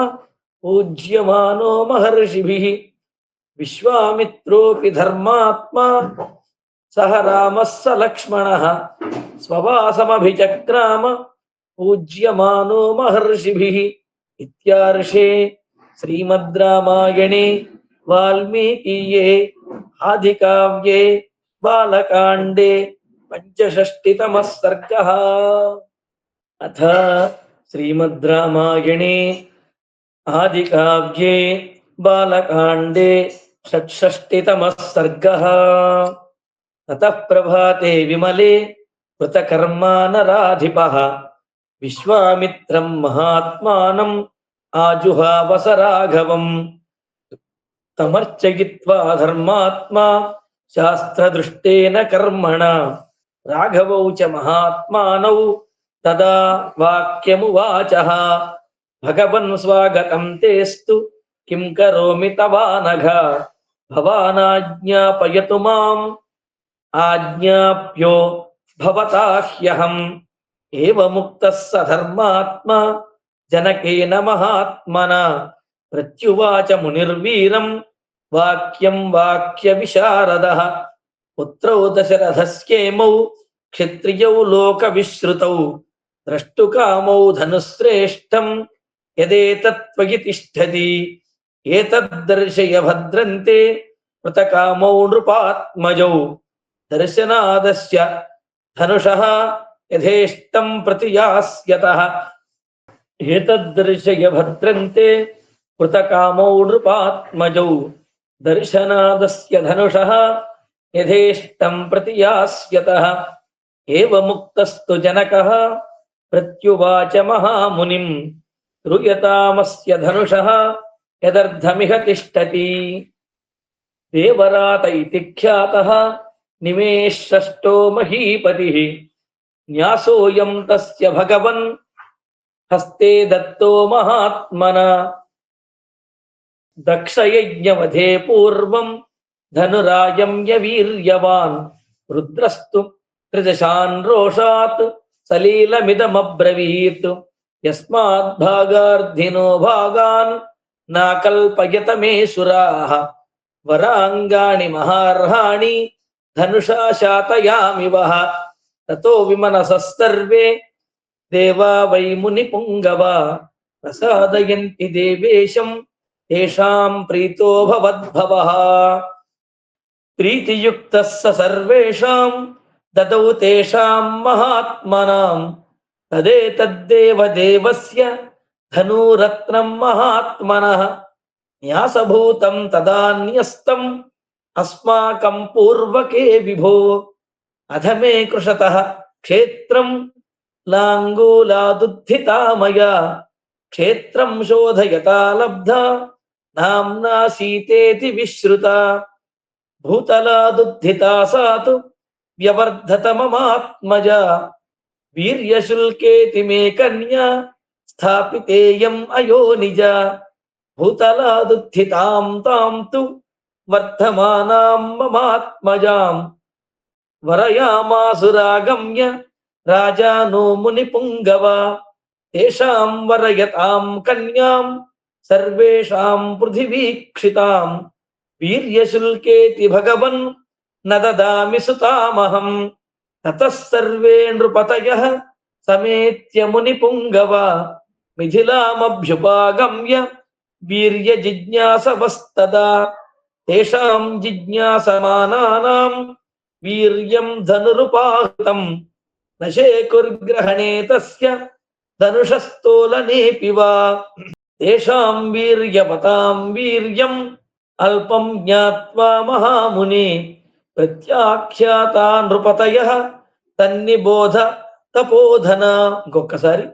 पूज्यमानो महर्षिभिः विश्वामित्रोऽपि धर्मात्मा सह रामः स लक्ष्मणः स्ववासमभिचक्राम पूज्यमानो महर्षिभिः इत्यार्षे श्रीमद् रामायणे वाल्मीकीये आदिकाव्ये बालकाण्डे पञ्चषष्टितमः सर्गः। अथ श्रीमद् रामायणे आदिकाव्ये बालकाण्डे षट्षष्टितमः सर्गः। ततः प्रभाते विमले कृतकर्मा नराधिपः विश्वामित्रं महात्मानम् आजुहावस राघवम् तमर्चयित्वा धर्मात्मा शास्त्रदृष्टेन कर्मणा राघवौ च महात्मानौ तदा वाक्यमुवाचः भगवन् स्वागतं तेस्तु किं करोमि तवानघ भवानाज्ञापयतु माम् आज्ञाप्यो भवता ह्यहम् एवमुक्तः स धर्मात्मा जनकेन महात्मना प्रत्युवाच मुनिर्वीरं वाक्यं वाक्यविशारदः पुत्रौ दशरथस्येमौ क्षत्रियौ लोकविश्रुतौ द्रष्टुकामौ धनुश्रेष्ठं यदेतत्त्वयि तिष्ठति एतद्दर्शय भद्रन्ते कृतकामौ नृपात्मजौ दर्शनादस्य धनुषः यथेष्टं प्रतियास्यतः एतद्दर्शय भद्रन्ते कृतकामौ नृपात्मजौ दर्शनादस्य धनुषः यथेष्टं प्रतियास्यतः एवमुक्तस्तु जनकः प्रत्युवाच महामुनिं श्रूयतामस्य धनुषः यदर्थमिह तिष्ठति देवरात इति ख्यातः निमेषष्टो महीपतिः न्यासोऽयं तस्य भगवन् हस्ते दत्तो महात्मना दक्षयज्ञवधे पूर्वं धनुरायं यवीर्यवान् రుద్రస్తు త్రిదశాన్ రోషాత్ సలీలమిదమబ్రవీత్ యస్మాత్ భాగార్థినో భాగాన్ నా కల్పయత మే సురాః వరాంగాణి మహార్హాణి ధనుషా శాతయామి వః తతో విమనసస్తర్వే దేవా వై ముని పుంగవా ప్రసాదయంతి దేవేశం తేషాం ప్రీతో భవద్భవః ప్రీతియుక్తః స సర్వేషాం దదౌ తేషాం మహాత్మనాం తదేతద్దేవ దేవస్య ధనూరత్నం మహాత్మనః న్యాసభూతం తదాన్యస్తం అస్మాకం పూర్వకే విభో అధ మే కృషతః క్షేత్రం లాంగూలాదుద్ధితా మయా క్షేత్రం శోధయతా లబ్ధా నామ్నా సీతేతి విశ్రుతా భూతలాదుద్ధితా సాతు వ్యవర్ధత మమాత్మజా వీర్యశుల్కేతి మే కన్యా స్థాపితేయం అయోనిజ భూతలాదుద్ధితాం తాం తు వర్ధమానాం మమాత్మజాం వరయామాసురాగమ్య రాజానో మునిపుంగవ తేషాం వరయతాం కన్యాం సర్వేషాం పృథివీక్షితాం వీర్యశుల్కేతి భగవన్ న దదామి సుతామహం తతః సర్వే నృపతయః సమేత్య మునిపుంగవ మిథిలామభ్యుపాగమ్య వీర్య జిజ్ఞాసవస్తదా తేషాం జిజ్ఞాసమానానాం వీర్యం ధనురుపాహృతం నశేకుర్గ్రహణే తస్య ధనుషస్తోలనేపి వా తేషాం వీర్యవతాం వీర్యం అల్పం జ్ఞాత్వా మహాముని ప్రత్యాఖ్యాతా నృపతయః తన్నిబోధ తపోధన. ఇంకొకసారి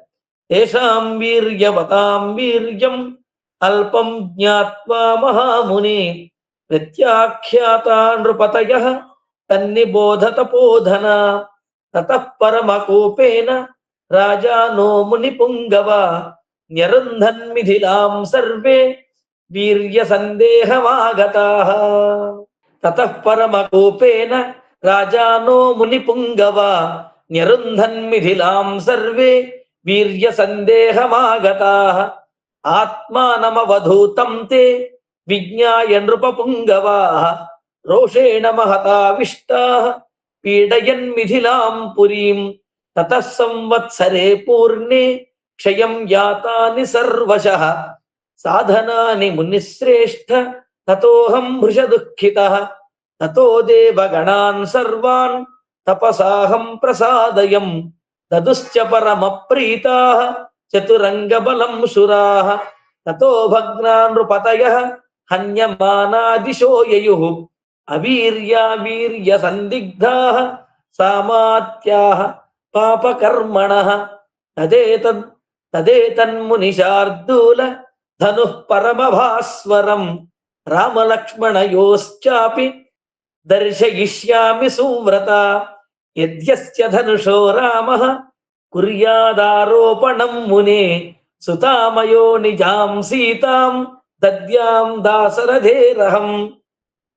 తేషాం వీర్యవతాం వీర్యం అల్పం జ్ఞాత్వా మహాముని ప్రత్యాఖ్యాతా నృపతయః తన్నిబోధ తపోధన. తతః పరమకోపేన రాజానో మునిపుంగవ న్యరుంధన్మిథిలాం సర్వే వీర్య సందేహమాగతాః. తతః పరమకోపేన రాజానో మునిపుంగవ న్యరుంధన్మిథిలాం సర్వే వీర్య సందేహమాగతాః. ఆత్మానమవధూతం తే విజ్ఞాయ నృపపుంగవాః రోషేణ మహతావిష్టాః పీడయన్మిథిలాం పురీం. తతః సంవత్సరే పూర్ణే క్షయం యాతాని సర్వశః సాధనాని మునిశ్రేష్ఠ తతోహం భృశదుఃఖితః. తతో దేవగణాన్ సర్వాన్ తపసాహం ప్రసాదయం దదుశ్చ పరమప్రీతాః చతురంగబలం శురాః. తతో భగ్నా నృపతయః హన్యమానాదిశో యయుః అవీర్యా వీర్య సందిగ్ధాః సామాత్యాః పాపకర్మణః. తదేతన్మునిశార్దూల ధనుః పరమభాస్వరం రామలక్ష్మణయోశ్చాపి దర్శయిష్యామి సువ్రత. యద్యస్య ధనుషో రామః కుర్యాదారోపణం మునే సుతామయో నిజాం సీతాం దద్యాం దాశరథేరహం.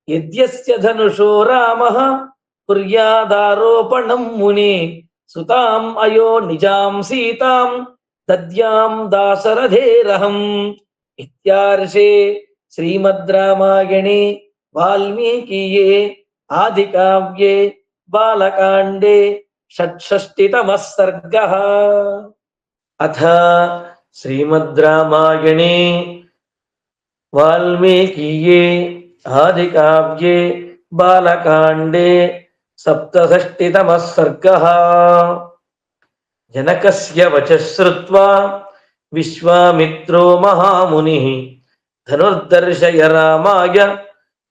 యద్యస్య ధనుషో రామః కుర్యాదారోపణం మునే సుతాం అయో నిజాం సీతాం దద్యాం దాశరథేరహం. ఇత్యార్షే శ్రీమద్ రామాయణే వాల్మీకీయే ఆదికావ్యే బాలకాండే షట్షష్టితమః సర్గః. అథ శ్రీమద్ రామాయణే వాల్మీకీయే ఆదికావ్యే బాలకాండే సప్తషష్టితమః సర్గః. జనకస్య వచః శ్రుత్వా విశ్వామిత్రో మహామునిః ధనుర్దర్శయ రామాయ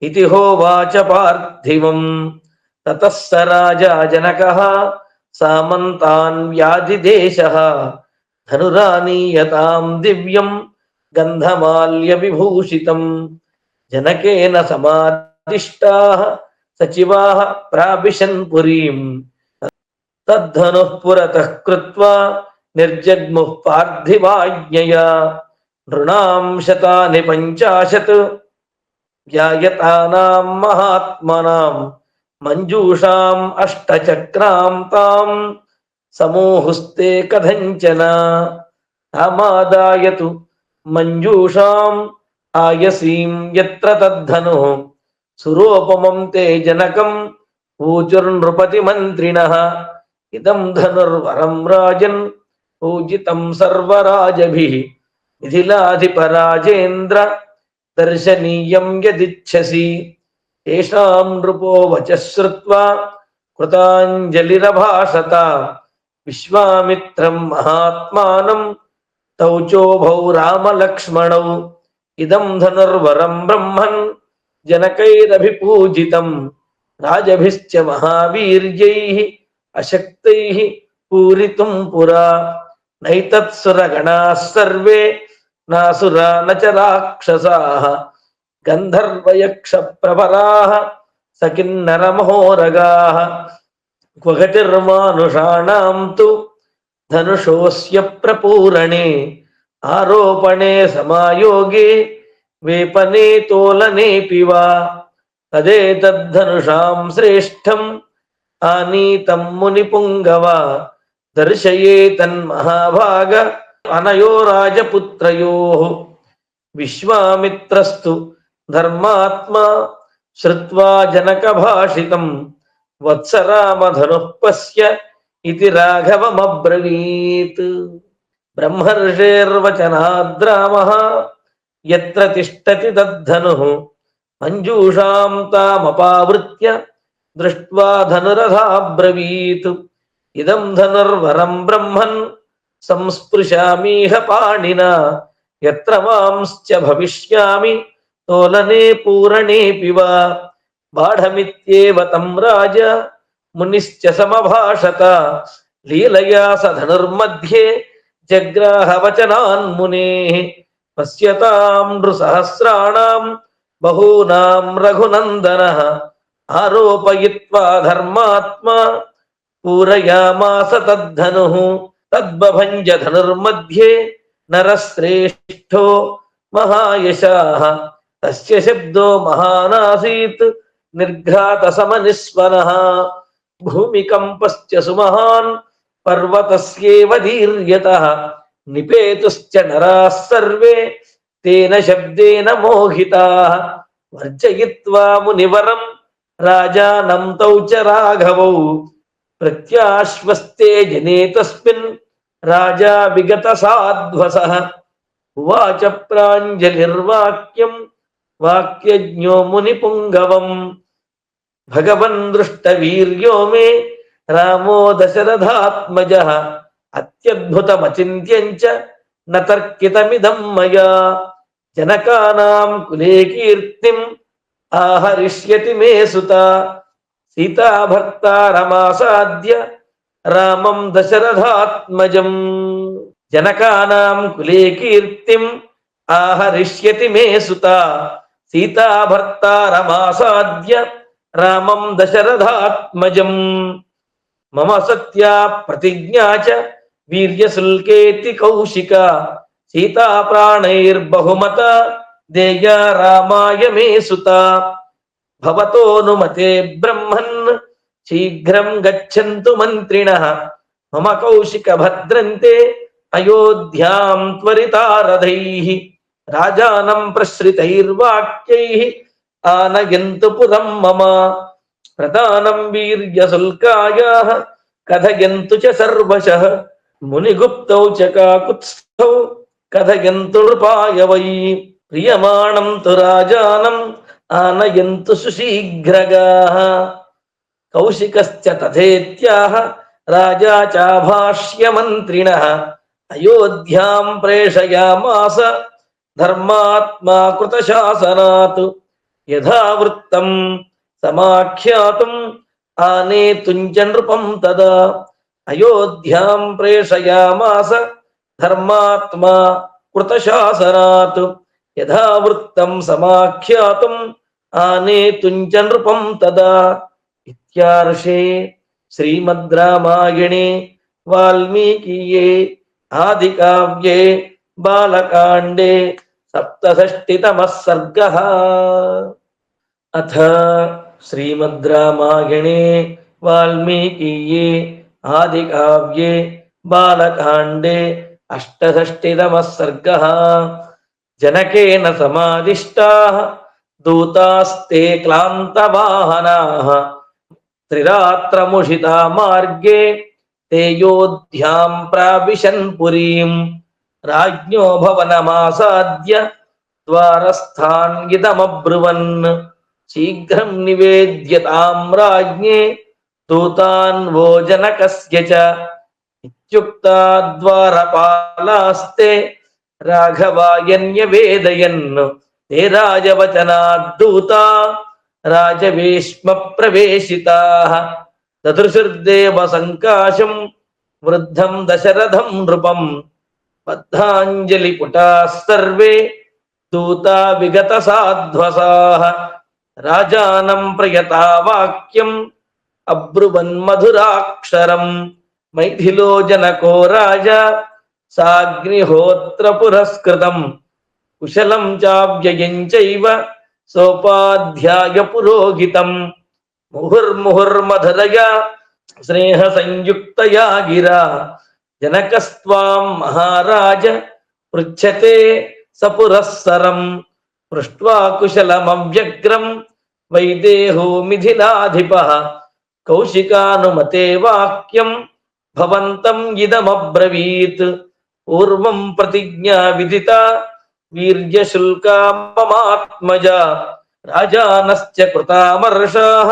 ఇతి హోవాచ పార్థివం. తతః స రాజా జనకః సామంతాన్ వ్యాధిదేశః ధనురానీయతాం దివ్యం గంధమాల్య విభూషితం. జనకేన సమాదిష్టాః సచివాః ప్రావిశన్ పురీం. తద్ధనుః పురతః కృత్వా నిర్జగ్ముః పార్థివాజ్ఞయా నృణాం శతాని 50 వ్యాయతానాం మహాత్మనాం మంజూషాం అష్టచక్రాం తాం సమూహుస్తే కథంచన తామాదాయతు మంజూషాం ఆయసీం యత్ర తద్ధను సురోపమం తే జనకం ఊచుర్నృపతి మంత్రిణః ఇదం ధనుర్వరం రాజన్ పూజితం సర్వరాజభిః మిథిలాధిపరాజేంద్ర దర్శనీయం యదిచ్ఛసి తేషాం నృపో వచః శ్రుత్వా కృతాంజలిరభాషత విశ్వామిత్రం మహాత్మానం తౌ చోభౌ రామలక్ష్మణౌ ఇదం ధనుర్వరం బ్రహ్మన్ జనకైరభిపూజితం రాజభిశ్చ మహావీర్యైః అశక్తైః పూరితుం పురా నైతత్సురగణాః సర్వే నాసురా న చ రాక్షసాః గంధర్వయక్ష ప్రవరాః సకిన్నరమహోరగాః క్వగతిర్మానుషాణాం తు ధనుషోస్య ప్రపూరణే ఆరోపణే సమాయోగే వేపనే తోలనేపి వా తదేతద్ధనుషాం శ్రేష్టం ఆనీతం మునిపుంగవ దర్శయేతన్మహాభాగ అనయో రాజపుత్రయోః విశ్వామిత్రస్తు ధర్మాత్మా శ్రుత్వా జనకభాషితం వత్సరామధనుః పశ్య ఇతి రాఘవమబ్రవీత్. బ్రహ్మర్షేర్వచనాద్రామః యత్ర తిష్టతి తద్ధనుః మంజూషాం తామపావృత్య దృష్ట్వా ధనురథాబ్రవీత్ ఇదం ధనుర్వరం బ్రహ్మన్ సంస్పృశామీహ పాణినా యత్ర మాంశ్చ భవిష్యామి తోలనే పూరణేపి వా బాఢమిత్యేవ తం రాజ మునిశ్చ సమభాషత లీలయా స ధనుర్मध्ये జగ్రాహ వచనాన్ మునేః పశ్యతాం నృసహస్రాణాం బహూనాం రఘునందనః ఆరోపయిత్వా ధర్మాత్మా పూరయామాస తద్ధనుః తద్బభంజ ధనుర్मध्ये నరశ్రేష్ఠో మహాయశాః తస్య శబ్దో మహానాసీత్ నిర్ఘాత సమనిస్వనః భూమికంపశ్చ సుమహాన్ పర్వతస్యేవ దీర్యతః నిపేతుశ్చ నరాः సర్వే తేన శబ్దేన మోహితాః వర్జయిత్వా మునివరం రాజానం తౌ చ రాఘవౌ ప్రత్యాశ్వస్తే జనే తస్మిన్ రాజా విగత సాధ్వసః ఉవాచ ప్రాంజలిర్వాక్యం వాక్యజ్ఞో మునిపుంగవం భగవన్ దృష్టవీర్యో మే రామో దశరథాత్మజః అత్యద్భుతమచింత్యం చ న తర్కితమిదం మయా జనకానాం కులే కీర్తిం ఆహరిష్యతి మే సుత సీతాభర్తారమాసాద్య రామం దశరథాత్మజం జనకానాం కులే కీర్తిం ఆహరిష్యతి మే సుత సీతాభర్తారమాసాద్య రామం దశరథాత్మజం మమ సత్యా ప్రతిజ్ఞా చ వీర్యశుల్కేతి కౌశిక సీతా ప్రాణైర్బహుమత దేయా రామాయ మే సుత భవతోనుమతే బ్రహ్మన్ శీఘ్రం గచ్చంతు మంత్రిణః మమ కౌశిక భద్రంతే అయోధ్యాం త్వరితారథైః రాజానం ప్రశ్రితైర్వాక్యైః ఆనయంతు పురం మమ ప్రధానం వీర్యశుల్కాయాః కథయంతు చ సర్వశః మునిగుప్తౌ చ కాకుత్స్థౌ కథయంతు నృపాయ వై ప్రియమాణం తు రాజానం ఆనయంతు సుశీఘ్రగాః కౌశికశ్చ తథేత్యాహ రాజా చాభాష్య మంత్రిణః అయోధ్యాం ప్రేషయామాస ధర్మాత్మా కృతశాసనాత్ యథావృత్తం సమాఖ్యాతుం ఆనేతుం చ నృపం తదా అయోధ్యాం ప్రేషయామాస ధర్మాత్మా కృతశాసనాత్ యథావృత్తం సమాఖ్యాతుం ఆనేతుం చ నృపం తదా ఇత్యార్షే శ్రీమద్ రామాయణే వాల్మీకీయే ఆదికావ్యే బాలకాండే సప్తషష్టితమః సర్గః. అథ శ్రీమద్ రామాయణే వాల్మీకియే ఆది కావ్యే బాలకాండే అష్టషష్టితమః సర్గః జనకేన సమాదిష్టాః దూతాస్తే క్లాంతవాహనాః త్రిరాత్రముషితా మార్గే తేయోధ్యాం ప్రావిశన్ పురీం రాజ్ఞో భవనమాసాద్య ద్వారస్థాన్గిదమబ్రువన్ శీఘ్రం నివేద్యతాం రాజ్ఞే దూతాన్ వో జనకస్య చ ఇత్యుక్తా ద్వారపాలాస్తే రాఘవాయన్యవేదయన్ తే రాజవచనాద్దూతా రాజవేష్మ ప్రవేశితాః దదృశుర్దేవ సంకాశం వృద్ధం దశరథం నృపం బద్ధాంజలి పుటాః సర్వే దూతా విగత సాధ్వసాః రాజానం ప్రయతా వాక్యం అబ్రువన్ మధురాక్షరం మైథిలో జనకో రాజా సాగ్నిహోత్ర పురస్కృతం కుశలం చావ్యయం చైవ సోపాధ్యాయ పురోహితం ముహుర్ముహుర్మధురయా స్నేహ సంయుక్తయా గిరా జనకస్త్వాం మహారాజ పృచ్ఛతే సపురస్సరం పృష్ట్వా కుశలమవ్యగ్రం వైదేహో మిథిలాధిపః కౌశికానుమతే వాక్యం భవంతం ఇదమబ్రవీత్ పూర్వం ప్రతిజ్ఞా విదితా వీర్యశుల్కా మమాత్మజా రాజానశ్చ కృతామర్షాః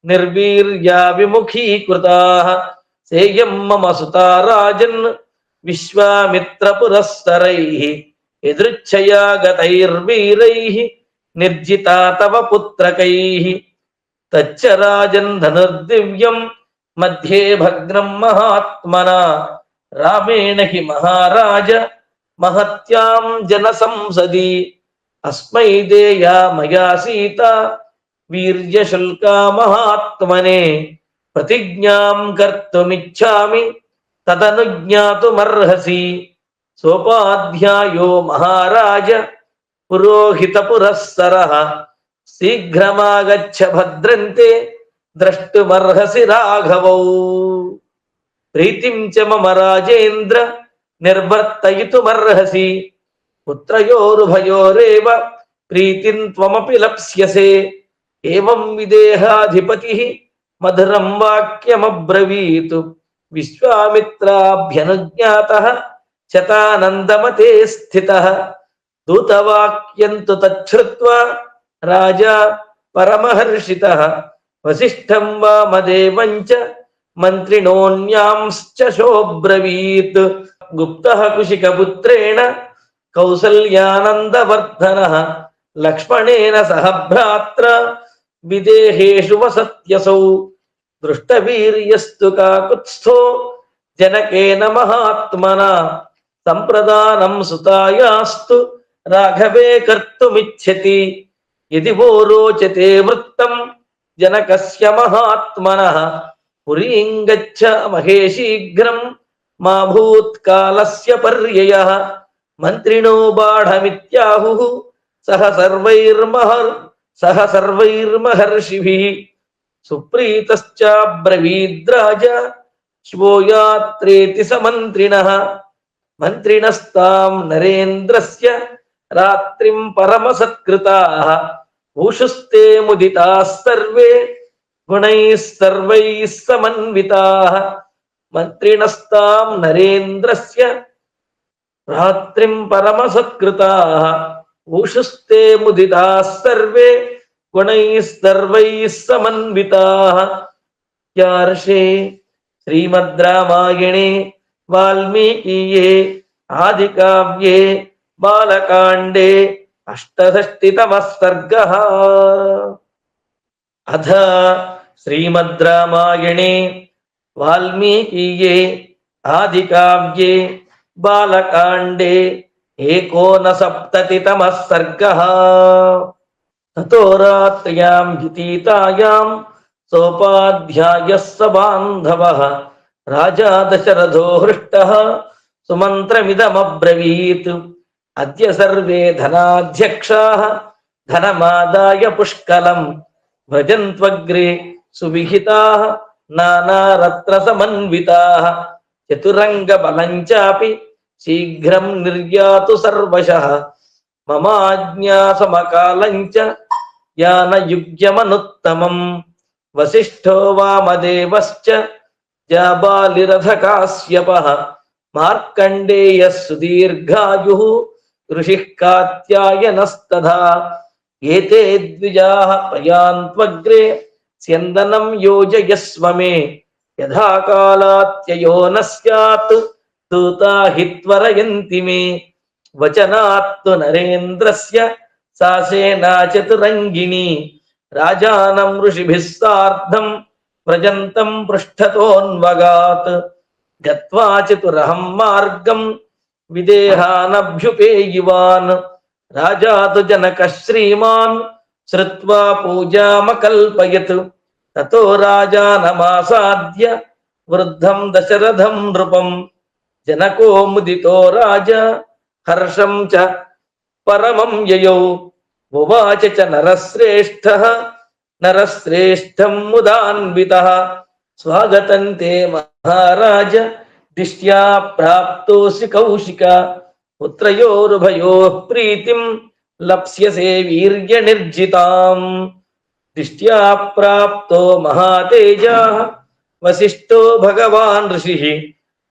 నిర్వీర్యా విముఖీకృతాః సేయం మమ సుతా రాజన్ విశ్వామిత్ర పురస్సరైః యదృచ్ఛయా గతైర్వీరైః నిర్జితా తవ పుత్రకైః తచ్చ రాజన్ ధనుర్దివ్యం మధ్యే భగ్నం మహాత్మనా రామేణ హి మహారాజ మహత్యాం జన సంసది అస్మై దేయా మయా సీత వీర్యశుల్కా మహాత్మనే ప్రతిజ్ఞాం కర్తుమిచ్ఛామి తదనుజ్ఞాతుమర్హసి సోపాధ్యాయో మహారాజ పురోహిత పురస్సరః శీఘ్రమాగచ్చ భద్రంతే ద్రష్టుమర్హసి రాఘవౌ ప్రీతిం చ మమ రాజేంద్ర నిర్వర్తయితుమర్హసి పుత్రయోరుభయోరేవ ప్రీతిం త్వమపి లప్స్యసే ఏవం విదేహాధిపతిః మధురం వాక్యమబ్రవీత్ విశ్వామిత్రాభ్యనుజ్ఞాతః శతానందమతే స్థితః దూతవాక్యం తు తచ్ఛ్రుత్వా రాజా పరమహర్షితః వసిష్ఠం వామదేవం చ మంత్రిణోన్యాంశ్చ శోబ్రవీత్ గుప్తః కుశికపుత్రేణ కౌసల్యానందవర్ధనః లక్ష్మణేన సహ భ్రాత్ర విదేహేషు వసత్యసౌ దృష్టవీర్యస్తు కాకుత్స్థో జనకేన మహాత్మనా సంప్రదానం సుతాయాస్తు రాఘవే కర్తుమిచ్చతి యది వో రోచతే వృత్తం జనకస్య మహాత్మనః పురీం గచ్చ మహేశీఘ్రం మా భూత్కాలస్య పర్యయః మంత్రిణో బాఢమిత్యాహుః సహ సర్వైర్మహర్షిభిః సుప్రీతశ్చాబ్రవీద్రాజ శివో యాత్రేతి సమంత్రిణః మంత్రిణస్తాం నరేంద్రస్య రాత్రిం పరమసత్కృతాః ఊషుస్తే ముదితాः సర్వే గుణైః సర్వైః సమన్వితాః మంత్రిణస్తాం నరేంద్రస్య రాత్రిం పరమసత్కృతాః ఊషుస్తే ముదితాः సర్వే గుణైః సర్వైః సమన్వితాః యార్షే శ్రీమద్ రామాయణే వాల్మీకియే ఆది కావ్యే బాలకాండే అష్టషష్టితమః సర్గః అథ శ్రీమద్ రామాయణే వాల్మీకియే ఆది కావ్యే బాలకాండే ఏకోనసప్తతితమః సర్గః తతో రాత్ర్యాం వ్యతీతాయాం సోపాధ్యాయः స బాంధవः రాజా దశరథో హృష్టः సుమంత్రమిదమబ్రవీత్ అద్య సర్వే ధనాధ్యక్షాः ధనమాదాయ పుష్కలం వ్రజంత్వగ్రే సువిహితాః నానారత్నసమన్వితాః చతురంగబలంచాపి శీఘ్రం నిర్యాతు సర్వశః మమాజ్ఞాసమకాలంచ యానయుగ్యమనుత్తమం వసిష్ఠో వామదేవశ్చ జాబాలిరథకాశ్యపః మార్కండేయः సుదీర్ఘాయుః ఋషిః కాత్యాయనస్తథా ఏతే ద్విజాః ప్రయాంత్వగ్రే స్యందనం యోజయస్వ మే యథా కాలాత్యయో న స్యాత్ దూతా హి త్వరయంతి మే వచనాత్తు నరేంద్రస్య సా సేనా చతురంగిణి రాజానం ఋషిభిः సార్ధం వ్రజంతం పృష్ఠతోన్వగాత్ గత్వా చతురహం మార్గం విదేహానభ్యుపేయివాన్ రాజా తు జనకః శ్రీమాన్ శ్రుత్వా పూజామకల్పయత్ తతో రాజానమాసాద్య వృద్ధం దశరథం నృపం జనకో ముదితో రాజా హర్షం చ పరమం యయౌ ఉవాచ చ నరశ్రేష్ఠం ముదాన్వితః స్వాగతం తే మహారాజ దిష్ట్యా ప్రాప్తోసి కౌశిక పుత్రయోరుభయోః ప్రీతిం లప్స్యసే వీర్య నిర్జితాం దిష్ట్యా ప్రాప్తో మహాతేజాః వసిష్ఠో భగవాన్ ఋషిః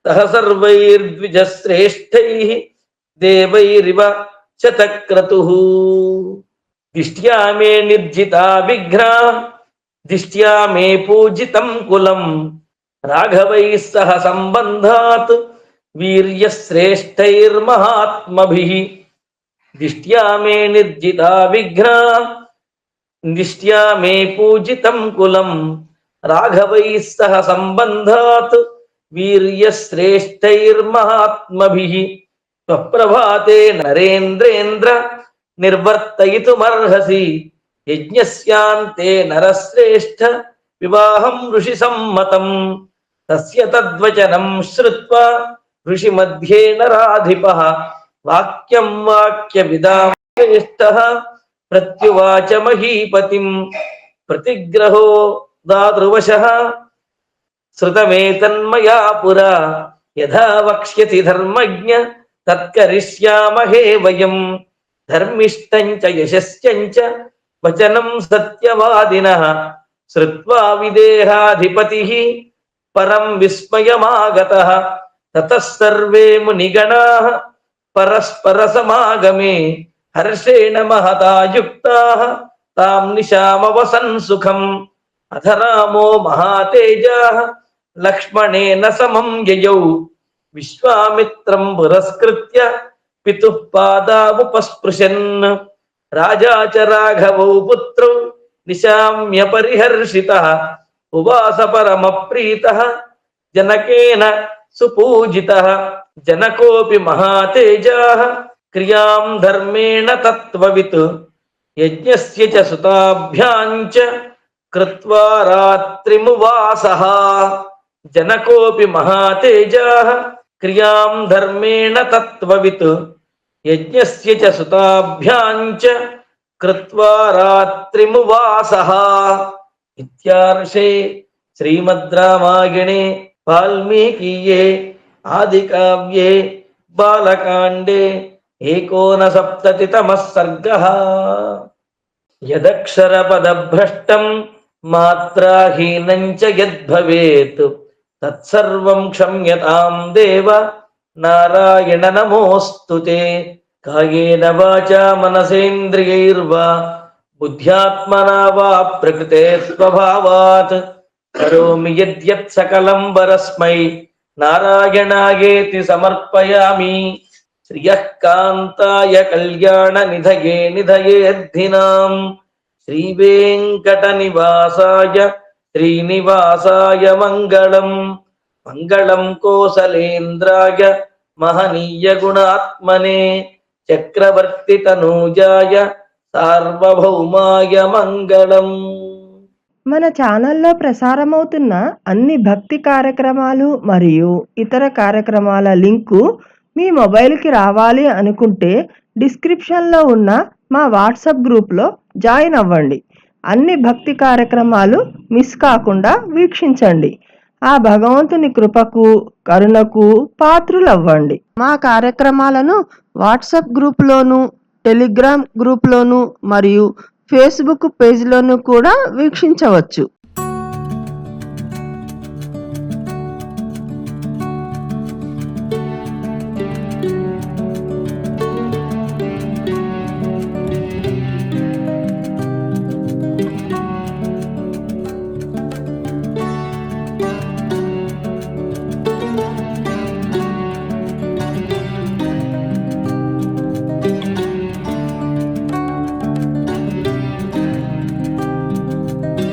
సహ సర్వైర్ద్విజశ్రేష్ఠైః దేవైరివ శతక్రతుః దిష్ట్యా మే నిర్జితా విఘ్నా దిష్ట్యా మే పూజితం కులం రాఘవైః సహ సంబంధాత్ వీర్యశ్రేష్ఠైర్మహాత్మభిః దిష్ట్యా మే నిర్జితా విఘ్నా దిష్ట్యా మే పూజితం కులం రాఘవైః సహ సంబంధాత్ వీర్యశ్రేష్ఠైర్మహాత్మభిః స్వప్రభాతే నరేంద్రేంద్ర నిర్వర్తయితుమర్హసి యజ్ఞస్యాంతే నరశ్రేష్ఠ వివాహం ఋషి సమ్మతం తస్య తద్వచనం శ్రుత్వా ఋషి మధ్యే నరాధిపః వాక్యం వాక్యవిదాం శ్రేష్ఠః ప్రత్యువాచ మహీపతిం ప్రతిగ్రహో దాతృవశః శృతమేతన్మయా పురా యథా వక్ష్యసి ధర్మజ్ఞ తత్కరిష్యామహే వయం ధర్మిష్టం చ యశస్యం చ వచనం సత్యవాదినః శ్రుత్వా విదేహాధిపతిః పరం విస్మయమాగతః తతః సర్వే మునిగణాః పరస్పర సమాగమే హర్షేణ మహతా యుక్తాః తాం నిశామవసన్ సుఖం అథ రామో మహాతేజాః లక్ష్మణేన సమం యయౌ విశ్వామిత్రం పురస్కృత్య పితుః పాదావుపస్పృశన్ రాజా చ రాఘవౌ పుత్రౌ నిశామ్య పరిహర్షితః ఉవాస పరమప్రీతః జనకేన సుపూజితః జనకోపి మహాతేజాః క్రియాం ధర్మేణ తత్వవిత్ యజ్ఞస్య చ సుతాభ్యాం చ కృత్వా రాత్రిమువాసః జనకోపి మహాతేజాః క్రియాం ధర్మేణ తత్వవిత్ యజ్ఞస్య చ సుతాభ్యాం చ కృత్వా రాత్రిమువాసః ఇత్యార్షే శ్రీమద్ రామాయణే వాల్మీకీయే ఆదికావ్యే బాలకాండే ఏకోనసప్తతితమః సర్గః యదక్షరపదభ్రష్టం మాత్రాహీనం చ యద్భవేత్ తత్సర్వం క్షమ్యతాం దేవ నారాయణ నమోస్తుతే కాయేన వాచా మనసేంద్రియైర్వా బుద్ధ్యాత్మనా వా ప్రకృతే స్వభావాత్ కరోమి యద్యత్ సకలం వరస్మై నారాయణాయేతి సమర్పయామి శ్రియః కాంతాయ కళ్యాణ నిధయే నిధయేర్థినాం శ్రీవేంకటనివాసాయ శ్రీనివాసాయ మంగళం మంగళం కోసలేంద్రాయ మహనీయ గుణాత్మనే చక్రవర్తి తనూజాయ సార్వభౌమాయ మంగళం. మన ఛానల్లో ప్రసారమవుతున్న అన్ని భక్తి కార్యక్రమాలు మరియు ఇతర కార్యక్రమాల లింకు మీ మొబైల్కి రావాలి అనుకుంటే డిస్క్రిప్షన్లో ఉన్న మా వాట్సాప్ గ్రూప్లో జాయిన్ అవ్వండి. అన్ని భక్తి కార్యక్రమాలు మిస్ కాకుండా వీక్షించండి. ఆ భగవంతుని కృపకు కరుణకు పాత్రులవ్వండి. మా కార్యక్రమాలను వాట్సాప్ గ్రూప్లోను, టెలిగ్రామ్ గ్రూప్లోను మరియు ఫేస్బుక్ పేజ్లోను కూడా వీక్షించవచ్చు.